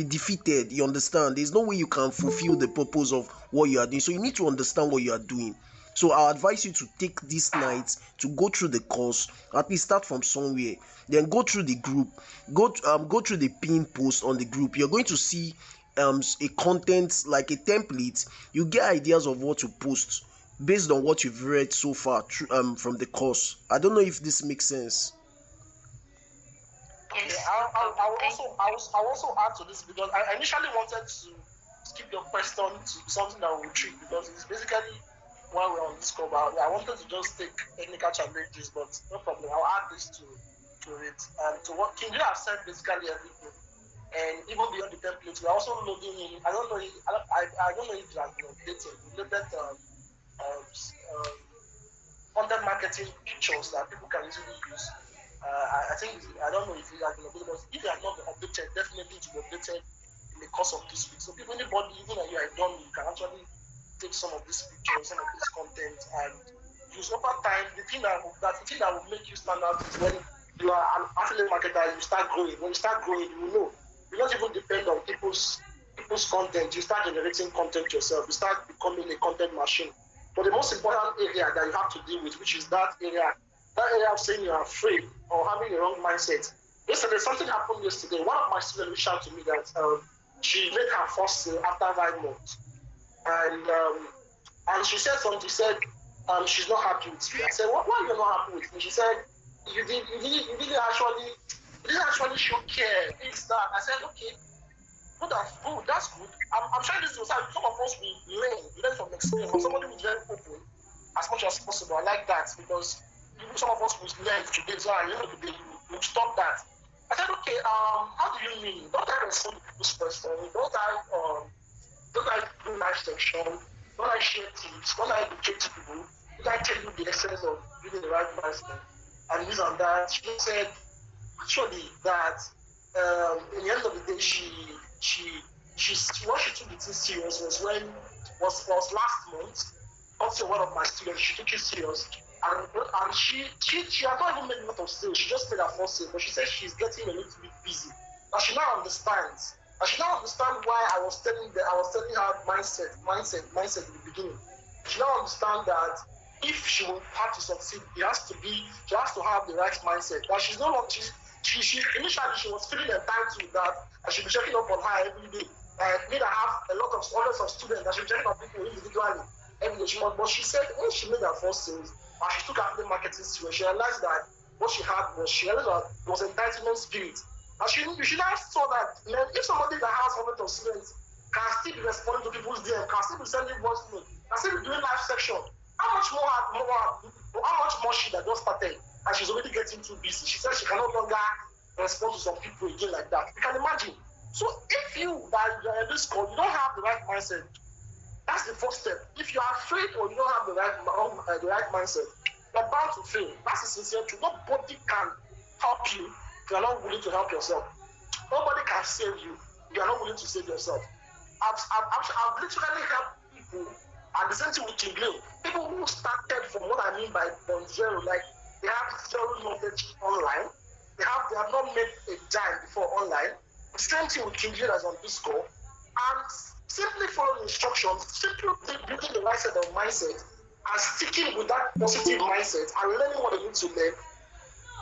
defeated. You understand? There's no way you can fulfill the purpose of what you are doing. So you need to understand what you are doing. So I advise you to take this night to go through the course. At least start from somewhere, then go through the group, go through the pin post on the group. You're going to see a content, like a template. You get ideas of what to post based on what you've read so far from the course. I don't know if this makes sense. Okay, I'll also add to this, because I initially wanted to skip your question to something that will treat, because it's basically while we're on this call. I wanted to just take technical challenges, but no problem. I'll add this to it. To what King, you have said basically everything, and even beyond the templates, we're also loading in. I don't know if you have been updated related content marketing pictures that people can easily use. I don't know if you have been updated, but if you have not been updated, definitely to be updated in the course of this week. So people, anybody, even if you are done, you can actually take some of these pictures, some of this content, and use over time. The thing that will make you stand out is when you are an affiliate marketer. You start growing. When you start growing, you know you don't even depend on people's content. You start generating content yourself. You start becoming a content machine. But the most important area that you have to deal with, which is that area of saying you're afraid or having the wrong mindset. Yesterday, something happened yesterday. One of my students reached out to me that she made her first sale after 5 months. And she said something. She said she's not happy with me. I said, why are you not happy with me? She said, you didn't actually show care. It's that. I said, okay, good, that's good. I'm trying this to say some of us we learn from experience. For somebody who's very open as much as possible. I like that because some of us will learn today. So I know today you stop that. I said, okay, how do you mean? Don't I respond to this question? Don't I do live section? Don't I share tips? Don't I educate people? Don't I tell you the essence of doing the right mindset? And this and that. She said, actually, that in the end of the day, what she took it serious was last month. Also, one of my students, she took it serious, and she had not even made a lot of sales. She just made her first sale, but she said she's getting a little bit busy. And she now understands. And she now understands why I was telling her mindset in the beginning. She now understands that if she will have to succeed, she has to have the right mindset. That she's no longer she initially she was feeling entitled that I should be checking up on her every day. I have hundreds of students that should be checking on people individually every day. But she said when she made her first sales, and she took her marketing serious, she realized that what she had was entitlement spirit. And she now saw that if somebody that has hundreds of students can still be responding to people's DM, can still be sending voice note, can still be doing live section, how much more she that just started and she's already getting too busy. She said she can no longer respond to some people again like that. You can imagine. So if you're in this call, you don't have the right mindset, that's the first step. If you are afraid or you don't have the right mindset, you're bound to fail. That's the sincere truth. Nobody can help you if you're not willing to help yourself. Nobody can save you if you're not willing to save yourself. I've literally helped people, and the same thing with Tingling. People who started from what I mean by zero, like they have zero knowledge online. They have not made a dime before online. The same thing with Tingling as on Discord. And simply following instructions, simply building the right set of mindset, and sticking with that positive mindset and learning what they need to learn,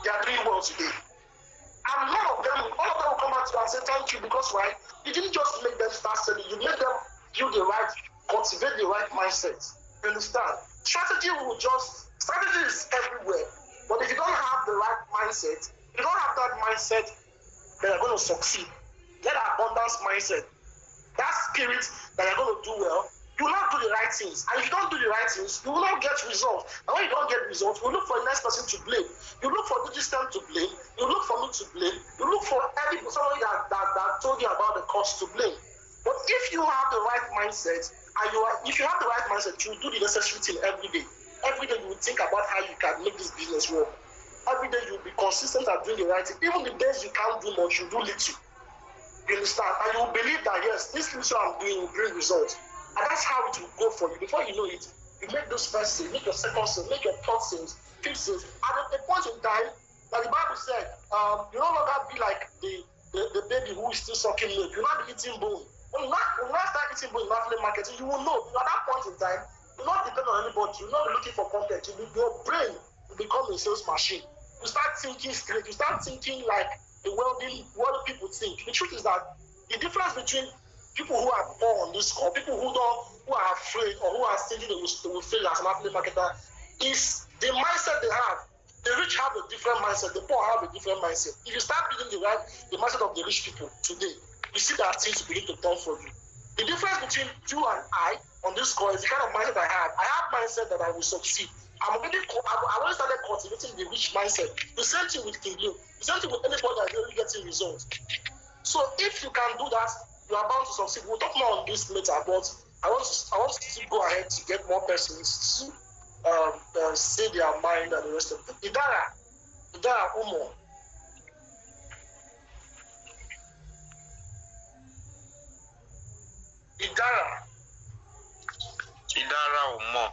they are doing well today. And all of them will come out to you and say thank you because why? You didn't just make them start selling, you made them cultivate the right mindset. You understand? Strategy is everywhere. But if you don't have the right mindset, you don't have that mindset, then you're going to succeed. That abundance mindset, that spirit that you're going to do well, you will not do the right things. And if you don't do the right things, you will not get results. And when you don't get results, you look for the next person to blame. You look for the system to blame. You look for me to blame. You look for somebody that told you about the cost to blame. But if you have the right mindset, if you have the right mindset, you will do the necessary thing every day. Every day you will think about how you can make this business work. Every day you will be consistent at doing the right thing. Even the days you can't do much, you do little. You understand? And you will believe that yes, this little I'm doing will bring results. And that's how it will go for you. Before you know it, you make those first sales, make your second sales, make your third sales, fifth sales. And at a point in time, like the Bible said, you no longer be like the baby who is still sucking milk. You'll not be eating bone. When you not start eating bone in affiliate marketing, you will know. At that point in time, you'll not depend on anybody. You'll not be looking for content. Your brain will become a sales machine. You start thinking straight. You start thinking like the wealthy people think. The truth is that the difference between people who are poor on this call, people who are afraid or who are thinking they will fail as an affiliate marketer, is the mindset they have. The rich have a different mindset. The poor have a different mindset. If you start building the mindset of the rich people today, you see that things begin to turn for you. The difference between you and I on this call is the kind of mindset I have. I have mindset that I will succeed. I already started cultivating the rich mindset. The same thing with King Leo. The same thing with anybody that's really getting results. So if you can do that, you are bound to succeed. We'll talk more on this later, but I want to go ahead to get more persons to say their mind and the rest of it. Idara Umo. Idara Umo.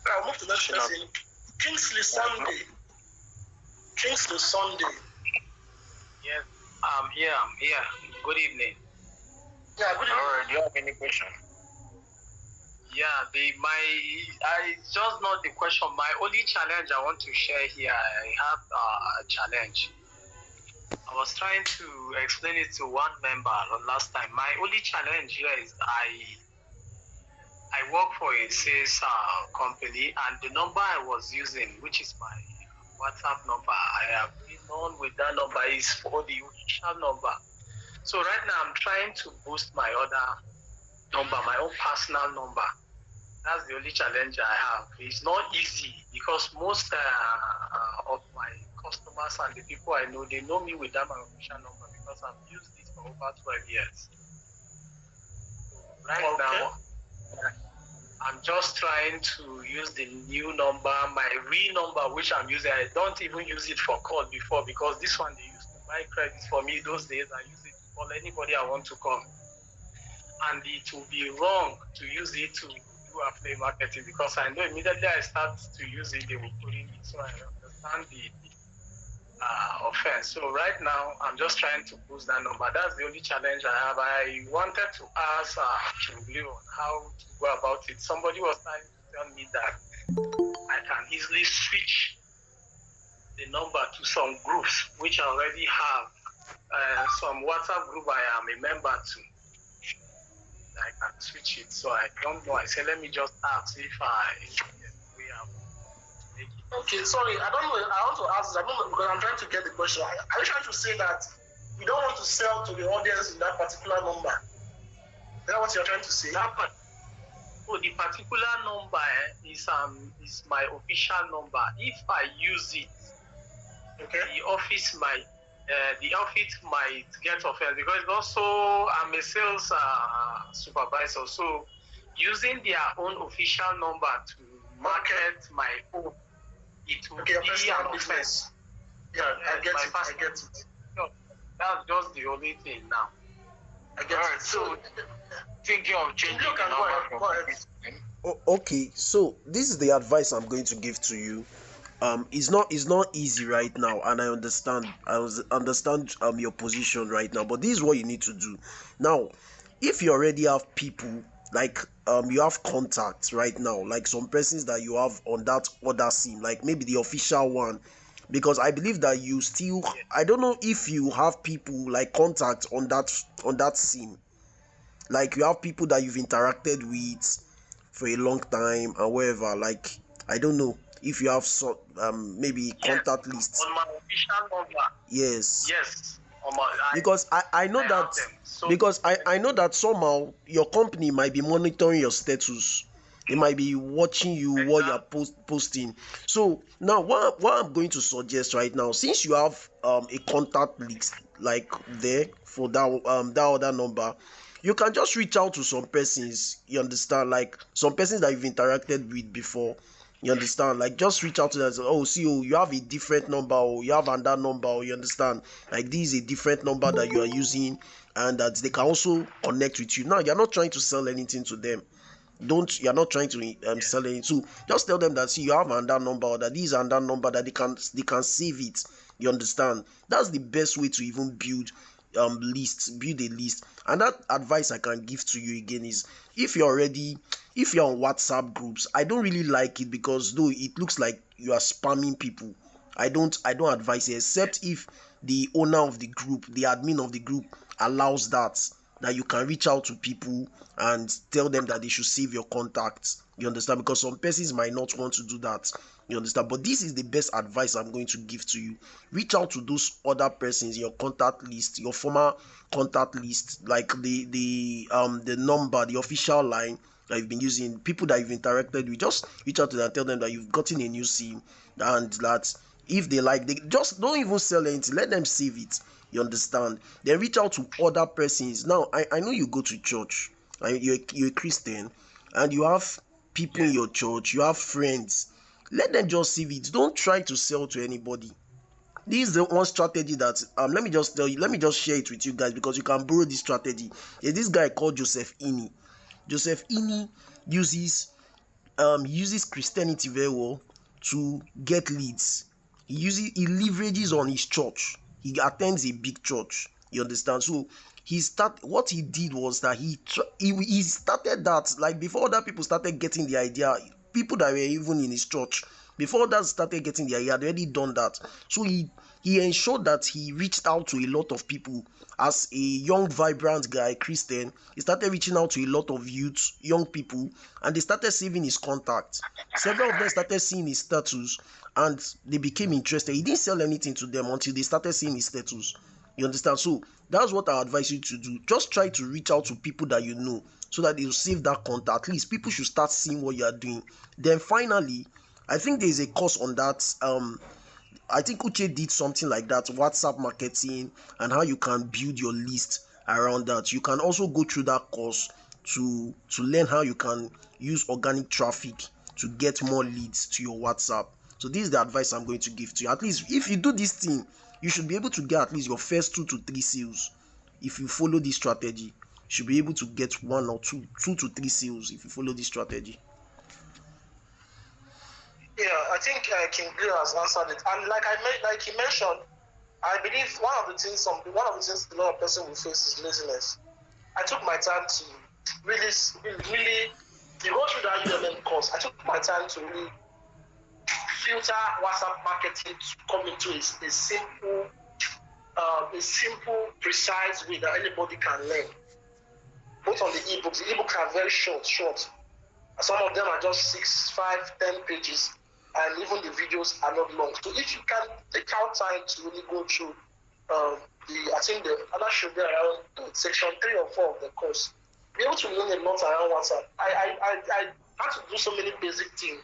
I'll move to the next person. Kingsley Sunday. Yes, I'm here. Good evening. Yeah, good evening. Do you have any question? It's just not the question. My only challenge I want to share here, I have a challenge. I was trying to explain it to one member last time. My only challenge here is I work for a sales company, and the number I was using, which is my WhatsApp number, I have been on with that number, is for the official number. So right now I'm trying to boost my other number, my own personal number. That's the only challenge I have. It's not easy because most of my customers and the people I know, they know me with that my official number because I've used it for over 12 years. Right now, I'm just trying to use the new number, my real number, which I'm using. I don't even use it for call before because this one they used to buy credits for me those days. I use it to call anybody I want to call. And it will be wrong to use it to do affiliate marketing because I know immediately I start to use it, they will put in it. So I understand the offense. So right now, I'm just trying to boost that number. That's the only challenge I have. I wanted to ask Chungli on how to go about it. Somebody was trying to tell me that I can easily switch the number to some groups which I already have. Some WhatsApp group I am a member to. I can switch it. So I don't know. I said, let me just ask if we have to make it. Okay, sorry, I don't know. I want to ask this. I don't know because I'm trying to get the question. Are you trying to say that you don't want to sell to the audience in that particular number? Is that what you're trying to say? The particular number is my official number. If I use it, okay, the office might get offended because also I'm a sales supervisor. So using their own official number to market my own, it will be an offense. Yeah, I get it. No, that's just the only thing now. I get it. So Thinking of changing the number go ahead. Okay, so this is the advice I'm going to give to you. It's not easy right now, and I understand your position right now, but this is what you need to do now. If you already have people, like you have contacts right now, like some persons that you have on that other sim, like maybe the official one, because I believe that you still, I don't know if you have people like contacts on that sim, like you have people that you've interacted with for a long time and wherever, like I don't know if you have maybe contact lists on my official number. Yes, on my, because I know that so because I know that somehow your company might be monitoring your status. They might be watching you what you're posting. So now what I'm going to suggest right now, since you have a contact list like there for that other number, you can just reach out to some persons, you understand, like some persons that you've interacted with before, you understand, like just reach out to them and say, oh, see, oh, you have a different number, or you have another number, or you understand, like this is a different number that you are using, and that they can also connect with you. Now you're not trying to sell anything to them. You're not trying to sell anything. So just tell them that, see, you have another number, or that this is another number, that they can save it, you understand. That's the best way to even build a list. And that advice I can give to you again is, if you're on WhatsApp groups, I don't really like it, because though it looks like you are spamming people, I don't advise it, except if the owner of the group, the admin of the group, allows that you can reach out to people and tell them that they should save your contacts, you understand, because some persons might not want to do that, you understand. But this is the best advice I'm going to give to you. Reach out to those other persons in your contact list, your former contact list, like the number, the official line that you've been using, people that you've interacted with. Just reach out to them and tell them that you've gotten a new sim, and that if they like, they just don't even sell anything, let them save it, you understand. Then reach out to other persons. Now I know you go to church, and you're a Christian, and you have people in your church, you have friends. Let them just save it. Don't try to sell to anybody. This is the one strategy that let me just share it with you guys, because you can borrow this strategy. There's this guy called Joseph Ini. Joseph Ini uses Christianity very well to get leads. He leverages on his church. He attends a big church, you understand. So what he did was that he started that, like, before other people started getting the idea, people that were even in his church, before others started getting the idea, he had already done that. So he ensured that he reached out to a lot of people. As a young vibrant guy, Christian, he started reaching out to a lot of youth, young people, and they started saving his contacts. Several of them started seeing his status, and they became interested. He didn't sell anything to them until they started seeing his status. You understand? So that's what I advise you to do. Just try to reach out to people that you know, so that they'll save that contact. At least people should start seeing what you are doing. Then finally, I think there's a course on that. I think Uche did something like that, WhatsApp marketing, and how you can build your list around that. You can also go through that course to learn how you can use organic traffic to get more leads to your WhatsApp. So this is the advice I'm going to give to you. At least if you do this thing, you should be able to get at least your first 2 to 3 sales. If you follow this strategy, you should be able to get 1 or 2 to 3 sales if you follow this strategy. Yeah, I think King Gil has answered it, and like he mentioned, I believe one of the things a lot of person will face is laziness. I took my time to really to go through that UMM course. I took my time to really filter WhatsApp marketing to come into a simple, precise way that anybody can learn. Both on the ebooks. The ebooks are very short. Some of them are just 6, 5, 10 pages, and even the videos are not long. So if you can take out time to really go through I think the other should be around section 3 or 4 of the course, be able to learn a lot around WhatsApp. I had to do so many basic things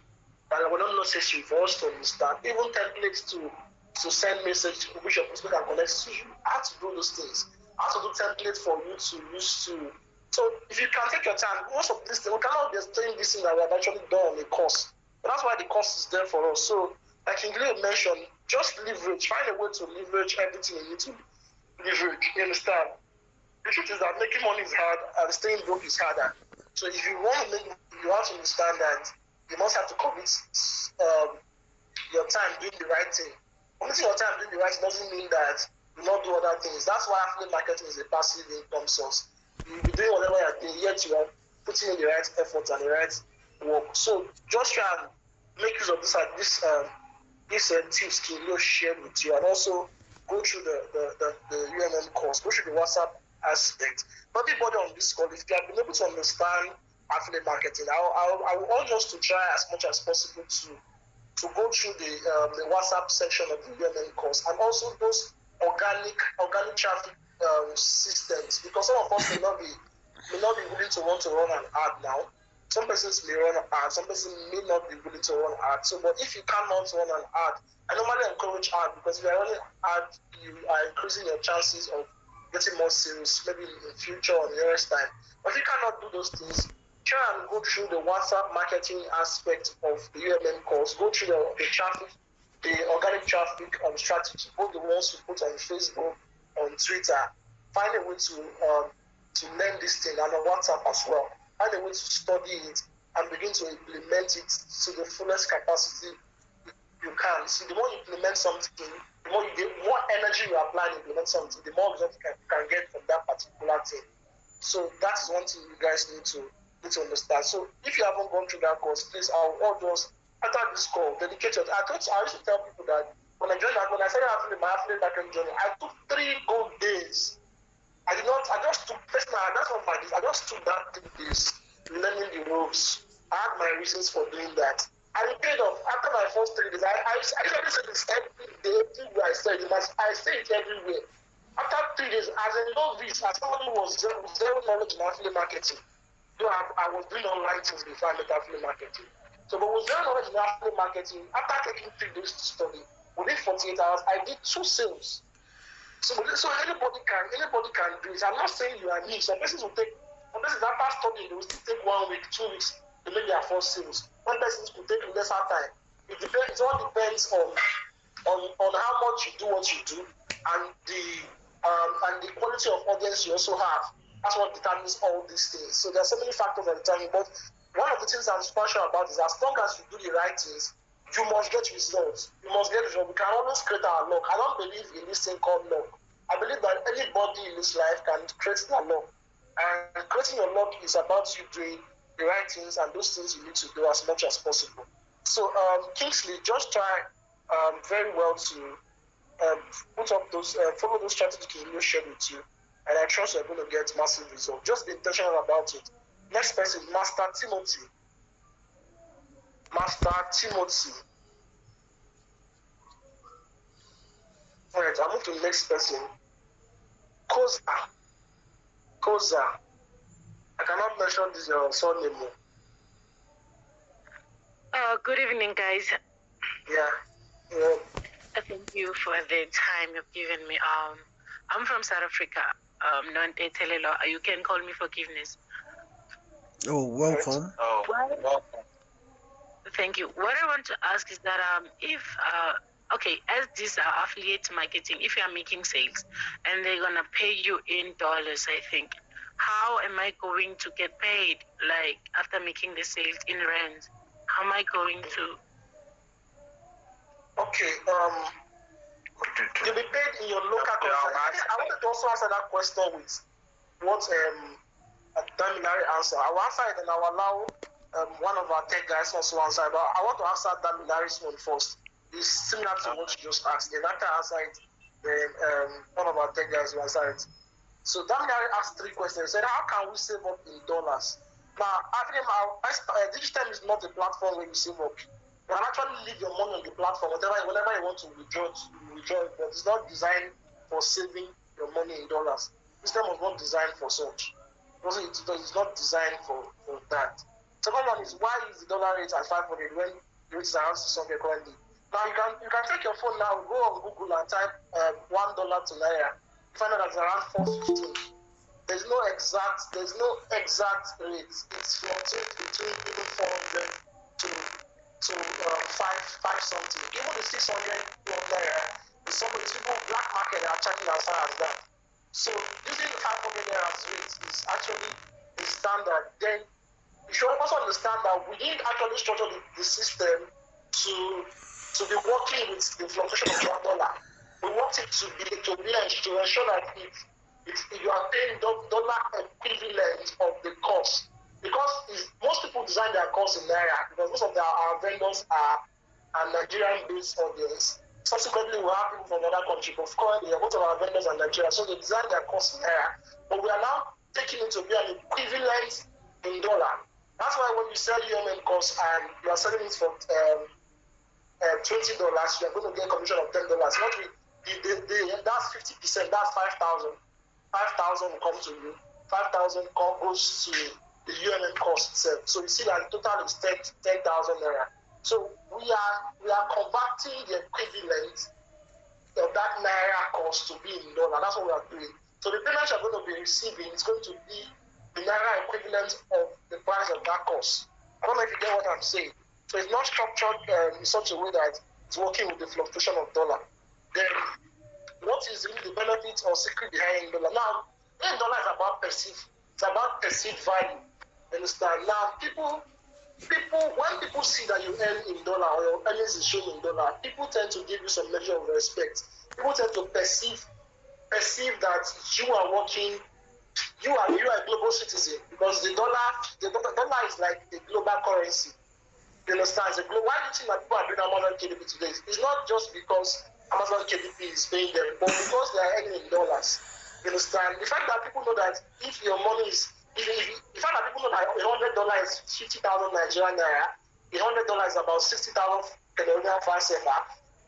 that I would not necessary for us to understand. Even templates to send message which your person can connect to you. I had to do those things. I had to do templates for you to use to. So if you can take your time, most of this thing, we cannot be doing this thing that we have actually done on the course. But that's why the course is there for us. So like Ingrid mentioned, just leverage, find a way to leverage everything you need to leverage. You understand? The truth is that making money is hard and staying broke is harder. So if you want to make, you have to understand that you must have to commit your time doing the right thing. Committing your time doing the right thing doesn't mean that you not do other things. That's why affiliate marketing is a passive income source. You'll be doing whatever you're doing, yet you are putting in the right effort and the right work. So just try and make use of this tips to share with you, and also go through the UMM course, go through the WhatsApp aspect. Not everybody on this call, if you have been able to understand affiliate marketing, I will urge us to try as much as possible to go through the WhatsApp section of the UMM course, and also those organic traffic systems, because some of us may not be willing to want to run an ad now. Some persons may run an ad, some persons may not be willing to run an ad. So, but if you cannot run an ad, I normally encourage ad, because if you are running ad, you are increasing your chances of getting more sales, maybe in the future or the nearest time. But if you cannot do those things, try and go through the WhatsApp marketing aspect of the UMM course. Go through the traffic, the organic traffic strategy, both the ones you put on Facebook, on Twitter. Find a way to learn this thing, and on WhatsApp as well. Find a way to study it and begin to implement it to the fullest capacity you can. See, the more you implement something, the more you get, more energy you apply to implement something, the more results you can get from that particular thing. So that is one thing you guys need to understand. So if you haven't gone through that course, please, I'll just after this call, dedicate your time. I used to tell people that when I started having my affiliate marketing journey, I took 3 good days. I just took that 3 days learning the ropes. I had my reasons for doing that. And it paid off. After my first 3 days, I usually say this every day, everywhere I say it. I say it everywhere. After 3 days, as a novice, as someone who was zero knowledge in affiliate marketing, though I was doing online things before I met affiliate marketing. So, but with zero knowledge in affiliate marketing, after taking 3 days to study, within 48 hours, I did 2 sales. So anybody can do it. I'm not saying you are me. Some persons after studying, they will still take 1 week, 2 weeks to make their first sales. One person could take lesser time. It all depends on how much you do what you do, and the quality of audience you also have. That's what determines all these things. So there are so many factors that determine. But one of the things I'm special about is as long as you do the right things, you must get results. We can always create our luck. I don't believe in this thing called luck. I believe that anybody in this life can create their luck. And creating your luck is about you doing the right things and those things you need to do as much as possible. So, Kingsley, just try very well to put up those, follow those strategies Kingsley shared with you. And I trust you're going to get massive results. Just be intentional about it. Next person, Master Timothy. Master Timothy. All right, I'll move to the next person. Koza. Koza. I cannot mention this your surname. Good evening, guys. Yeah. Thank you for the time you've given me. I'm from South Africa. You can call me Forgiveness. Oh, welcome. Oh, welcome. Thank you. What I want to ask is that if as this affiliate marketing, if you are making sales and they're gonna pay you in dollars, I think, how am I going to get paid? Like after making the sales in rands, how am I going to? Okay. You'll be paid in your local currency. I wanted to also answer that question with what Daminari answer. I will answer it and I will allow one of our tech guys also answer. But I want to answer Daminari's one first. It's similar to what you just asked. Then after I answer it, then one of our tech guys will answer it. So Daminari asked 3 questions. He said, how can we save up in dollars? Now, digital is not a platform where you save up. You can actually leave your money on the platform whenever you want to withdraw it, but it's not designed for saving your money in dollars. System was not designed for such. It's not designed for that. Second one is, why is the dollar rate at 500 when the rate is around 600 currently? Now you can take your phone now, go on Google and type $1 to Naira. You find out that it's around 415. There's no exact rate. It's fluctuates between even 400 to 5 something. Even the 600 Naira is something people black market are charging as high as that. So using 500 Naira as rate is actually the standard. Then you should also understand that we didn't actually structure the system to be working with the fluctuation of $1. We want it to ensure that you are paying dollar equivalent of the cost. Because most people design their costs in Naira, because most of our vendors are Nigerian-based audience. Subsequently, we have people from other countries. Of course, most of our vendors are Nigerian, so they design their costs in Naira. But we are now taking it to be an equivalent in dollar. That's why when you sell UMN costs and you are selling it for $20, you are going to get a commission of $10. Not that's 50%. That's 5,000. 5,000 will come to you. 5,000 goes to the UMN cost itself. So you see that the total is 10,000 Naira. So we are converting the equivalent of that Naira cost to be in dollar. That's what we are doing. So the payments you're going to be receiving is going to be the Naira equivalent of the price of that cost. I don't know if you get what I'm saying. So it's not structured in such a way that it's working with the fluctuation of dollar. Then what is really the benefit or secret behind dollar? Now, $10 is about perceived. It's about perceived value. Understand? Now, people, when people see that you earn in dollar or your earnings is shown in dollar, people tend to give you some measure of respect. People tend to perceive that you are working, you are a global citizen, because the dollar is like a global currency. You understand? Why do you think that people are doing Amazon KDP today? It's not just because Amazon KDP is paying them, but because they are earning in dollars. You understand? The fact that people know that if your money is, the fact that people know that $100 is 50,000 Nigerian Naira, $100 is about 60,000 Canadian CFA.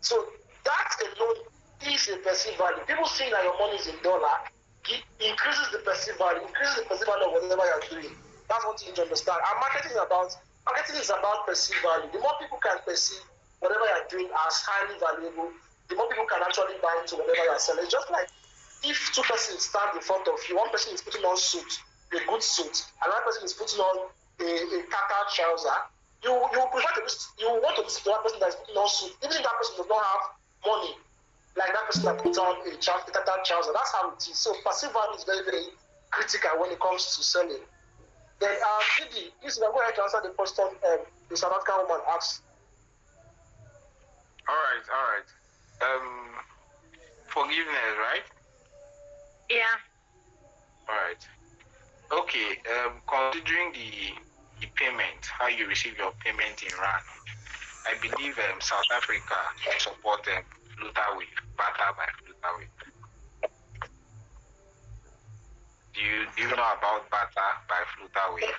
So that alone is a perceived value. People seeing that your money is in dollar, it increases the perceived value, of whatever you're doing. That's what you need to understand. And marketing is about perceived value. The more people can perceive whatever you're doing as highly valuable, the more people can actually buy into whatever you're selling. It's just like if 2 persons stand in front of you, one person is putting on suit, a good suit, another person is putting on a tattered trouser, you want to listen to that person that is putting on suit, even if that person does not have money, like that person that puts on a tattered trouser. That's how it is. So passive value is very, very critical when it comes to selling. Then, Didi, please, I'm going to answer the question the South African woman asked. All right. Forgiveness, right? how you receive your payment in rand. I believe South Africa support Flutterwave, barter by Flutterwave. Do you know about barter by Flutterwave?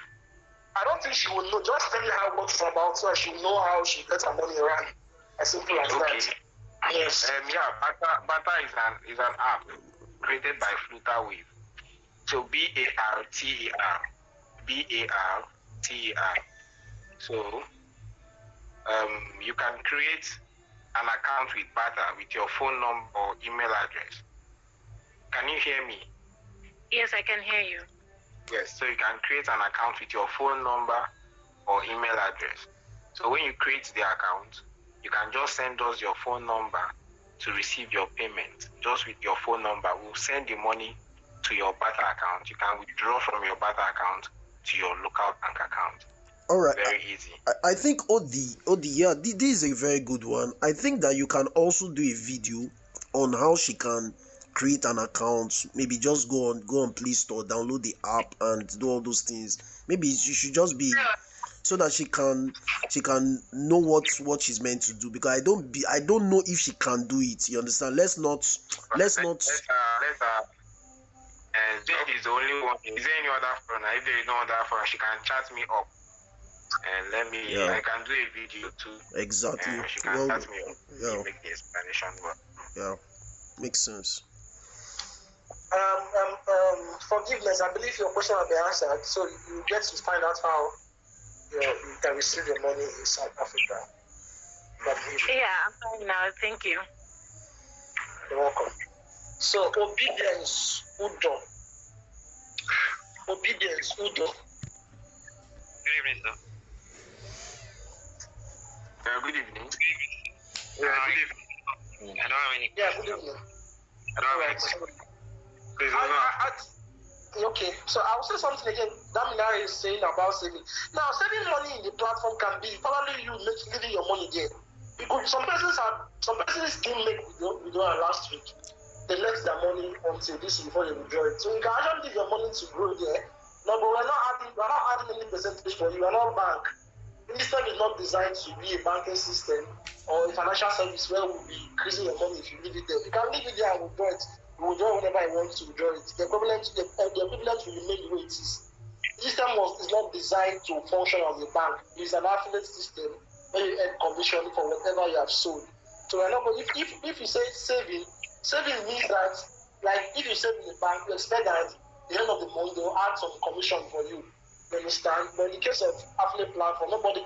I don't think she will know. Just tell me how it works about so she will know how she gets her money around. As simple as that. Yes. Barter is an app created by Flutterwave. So BARTER. BARTER. So you can create an account with barter with your phone number or email address. Can you hear me? Yes, I can hear you. Yes, so you can create an account with your phone number or email address. So when you create the account, you can just send us your phone number to receive your payment. Just with your phone number, we'll send the money to your barter account. You can withdraw from your barter account to your local bank account. All right. Very easy. I think Odi, yeah, this is a very good one. I think that you can also do a video on how she can create an account. Maybe just go on Play Store, download the app, and do all those things. Maybe you should just be so that she can know what she's meant to do. Because I don't know if she can do it. You understand? Let's not. And this is the only one. Is there any other phone? If there is no other phone, she can chat me up. And I can do a video too. Exactly. She can chat me up. Yeah. Make the explanation work. Yeah. Makes sense. Forgiveness. I believe your question will be answered. So you get to find out how you can receive your money in South Africa. Yeah, I'm fine now. Thank you. You're welcome. So obedience, Udo. Obedience, Udo. Good evening, sir. Good evening. Good evening. I don't have any questions. Good evening. I don't have any questions. Please, okay, so I'll say something again. Damina is saying about saving. Now, saving money in the platform can be probably you leaving your money there. Because some persons didn't make withdraw last week. They left their money until this before they withdraw it. So you can actually leave your money to grow there. No, but we're not adding any percentage for you. We're not bank. This system is not designed to be a banking system or a financial service where we'll be increasing your money if you leave it there. You can leave it there and withdraw it. You withdraw whenever you want to withdraw it. The equivalent will remain the way it is. The system is not designed to function as a bank. It's an affiliate system where you earn commission for whatever you have sold. So we're not. If you say saving means that, like, if you save in the bank, you expect that at the end of the month they'll add some commission for you. You understand? But in the case of affiliate platform, no affiliate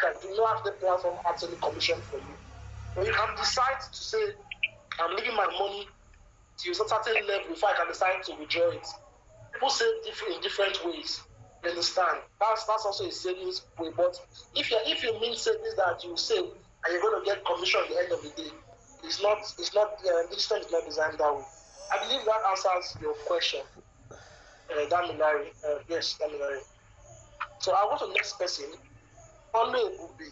platform adds any commission for you. But you can decide to say, I'm leaving my money to a certain level before I can decide to withdraw it. People save in different ways. You understand? That's also a savings way. But if you mean savings that you save and you're going to get commission at the end of the day, the system is not designed that way. I believe that answers your question. Damilari. Yes, Damilari. So I go to the next person. Olebube.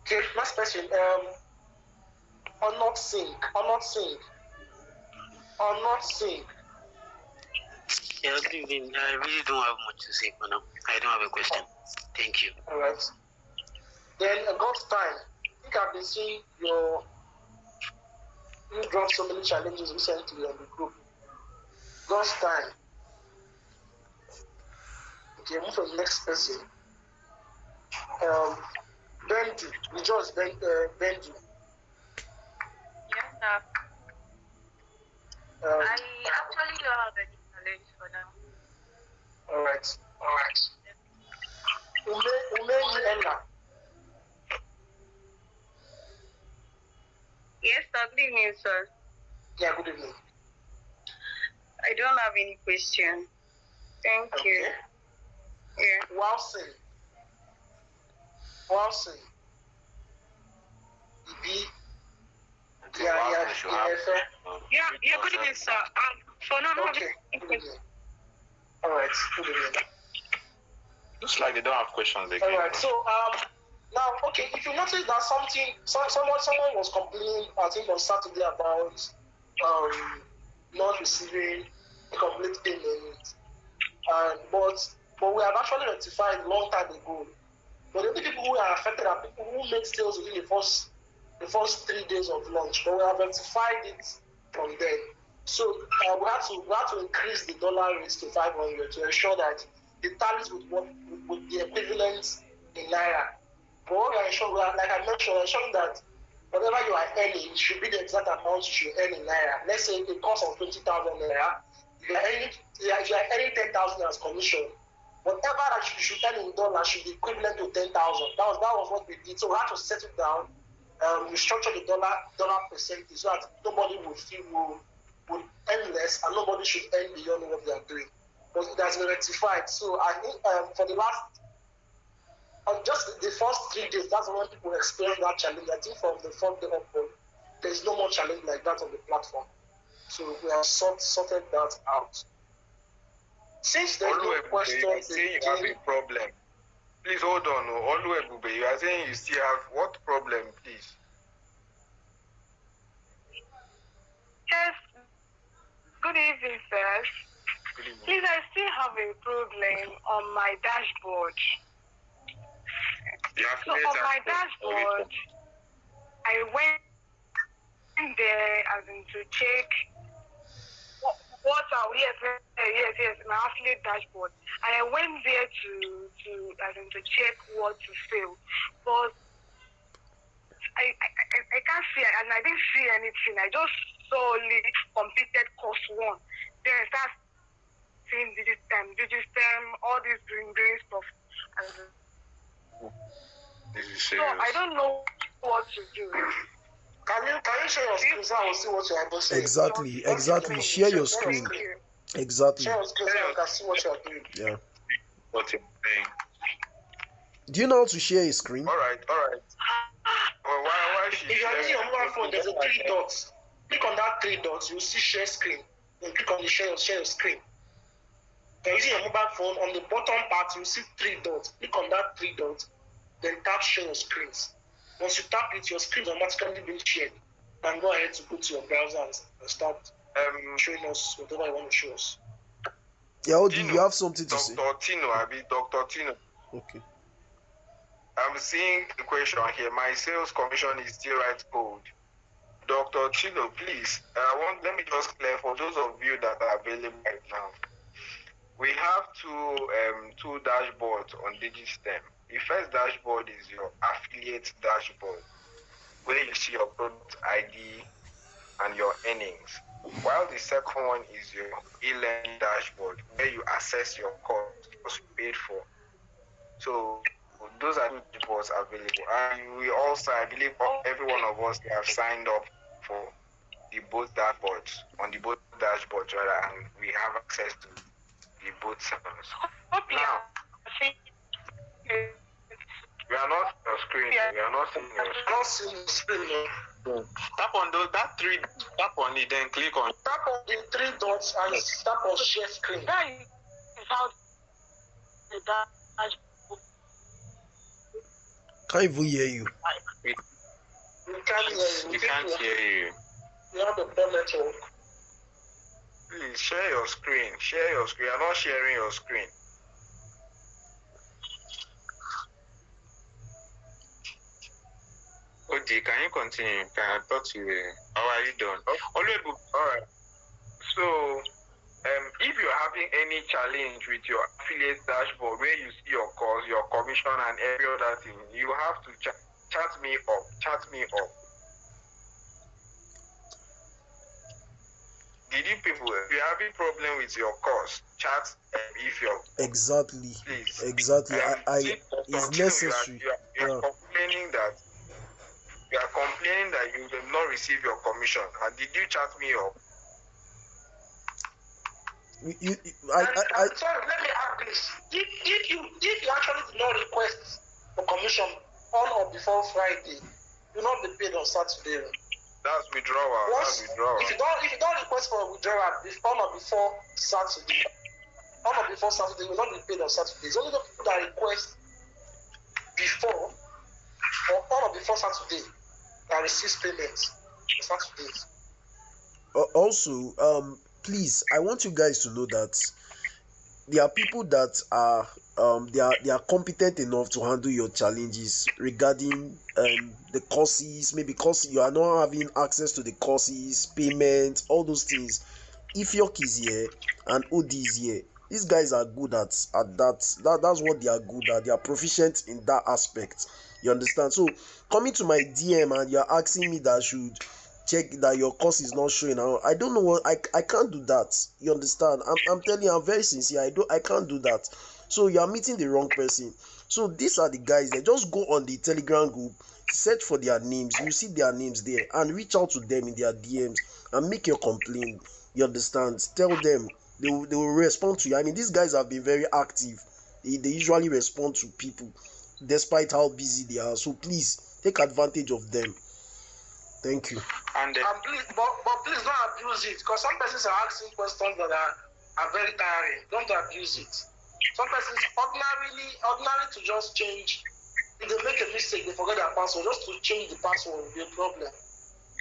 Okay, next person. Or not sing. Yeah, good evening. I really don't have much to say for now. I don't have a question. Thank you. All right. Then God's time. I think I've been seeing you dropped so many challenges recently on the group. God's time. Okay, move to the next person. Bendu. Rejoice, Bendu. Yes, sir. I actually don't have any challenge for now. All right. Ume Ella. Yes, sir. Good evening, sir. Yeah, good evening. I don't have any question. Thank you. Yeah. Wilson. Yeah, good evening, sir. For now, okay. Good evening. All right, good evening. Looks like they don't have questions again. All right, so now, okay, if you notice that someone was complaining, I think on Saturday about not receiving complete payment. But we have actually rectified a long time ago. But the only people who are affected are people who make sales within the first 3 days of launch. But we have rectified it from then. So we have to increase the dollar rates to 500 to ensure that it tallies with the equivalent in naira. But what we are ensuring, like I mentioned, ensuring that whatever you are earning should be the exact amount you should earn in naira. Let's say the cost of 20,000 naira, if you are earning 10,000 as commission, whatever that you should earn in dollars should be equivalent to 10,000. That was what we did. So we had to set it down. We structured the dollar percentage so that nobody would earn less and nobody should earn beyond what they are doing. But it has been rectified. So I think for the last just the first 3 days, that's when people experience that challenge. I think from the 4th day upward, there is no more challenge like that on the platform. So we have sorted that out. Since there is no question, you are saying you have a problem. Please hold on. Oluwebube, you are saying you still have what problem, please? Yes. Good evening, sir. Good evening. Please, I still have a problem on my dashboard. So on my dashboard, I went there as in to check what are yes, my affiliate dashboard, and I went there to check what to sell, but I can't see, and I didn't see anything. I just saw only completed course 1. Then I start seeing digistem, all this green stuff, and so I don't know what to do. Can you share your screen so I will see what you are doing? Exactly. Share your screen. Exactly. Share your screen so I can see what you are doing. Yeah. What you're saying. Do you know how to share a screen? All right. Well, why If you are using your mobile phone, there's a 3 dots. Click on that 3 dots, you'll see share screen. Then click on the share your screen. If you're using your mobile phone, on the bottom part, you'll see 3 dots. Click on that 3 dots, then tap share your screens. Once you tap it, your screen is automatically being shared. And go ahead to go to your browser and start showing us whatever you want to show us. Yeah, Odi, you have something to say? Dr. Tino. Okay. I'm seeing the question here. My sales commission is still right code. Dr. Tino, please, let me just clear for those of you that are available right now. We have two dashboards on Digistem. The first dashboard is your affiliate dashboard, where you see your product ID and your earnings. While the second one is your e-learning dashboard, where you assess your costs paid for. So those are two dashboards available. And we also, I believe every one of us have signed up for the both dashboards, and we have access to the both servers. Now, we are not on screen. We are not seeing your screen. Tap on that 3. Tap on it, then click on. Tap on the 3 dots and tap on share screen. That is how the dashboard. Can't even hear you. We can't hear you. We can't hear you. We have a poor network. Please share your screen. You're not sharing your screen. Odi, can you continue? Can I talk to you? How are you doing? All right. So, if you're having any challenge with your affiliate dashboard where you see your cost, your commission, and every other thing, you have to chat me up. Did you people, if you're having problem with your cost, chat if you're... Exactly. Please. Exactly. It's necessary. You are complaining that you will not receive your commission. And did you chat me up? Sorry, let me ask this. If you actually did not request for commission on or before Friday, you will not be paid on Saturday. That's withdrawal. If you don't request for a withdrawal on or before Saturday, you will not be paid on Saturday. It's only the people that request before or on or before Saturday that receives payments on Saturdays. Also, please, I want you guys to know that there are people that are they are competent enough to handle your challenges regarding the courses, maybe because you are not having access to the courses, payments, all those things. If your is here and OD is here, these guys are good at that's what they are good at. They are proficient in that aspect. You understand? So coming to my DM and you're asking me that I should check that your course is not showing out, I don't know what I can't do that. You understand? I'm telling you, I'm very sincere. I can't do that. So you are meeting the wrong person. So these are the guys there. Just go on the Telegram group, search for their names, you see their names there, and reach out to them in their DMs and make your complaint. You understand? Tell them, they will respond to you. I mean, these guys have been very active. They usually respond to people despite how busy they are. So please take advantage of them. Thank you. And but please don't abuse it, because some persons are asking questions that are very tiring. Don't abuse it. Some persons ordinarily to just change. If they make a mistake, they forget their password. Just to change the password will be a problem.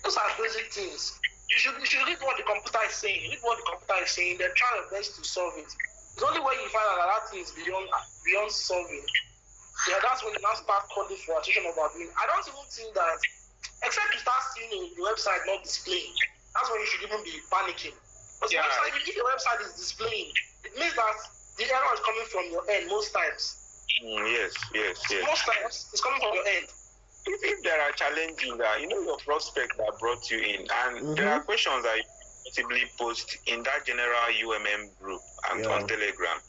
Those are basic things. You should read what the computer is saying. Read what the computer is saying, then try your best to solve it. It's only when you find out that thing is beyond solving. Yeah, that's when you now start calling for attention about me. I don't even think that, except you start seeing the website not displaying, that's when you should even be panicking. Because if your website is displaying, it means that the error is coming from your end most times. Yes. Most times it's coming from your end. If there are challenges that your prospect that brought you in, and there are questions that you possibly post in that general UMM group and on Telegram,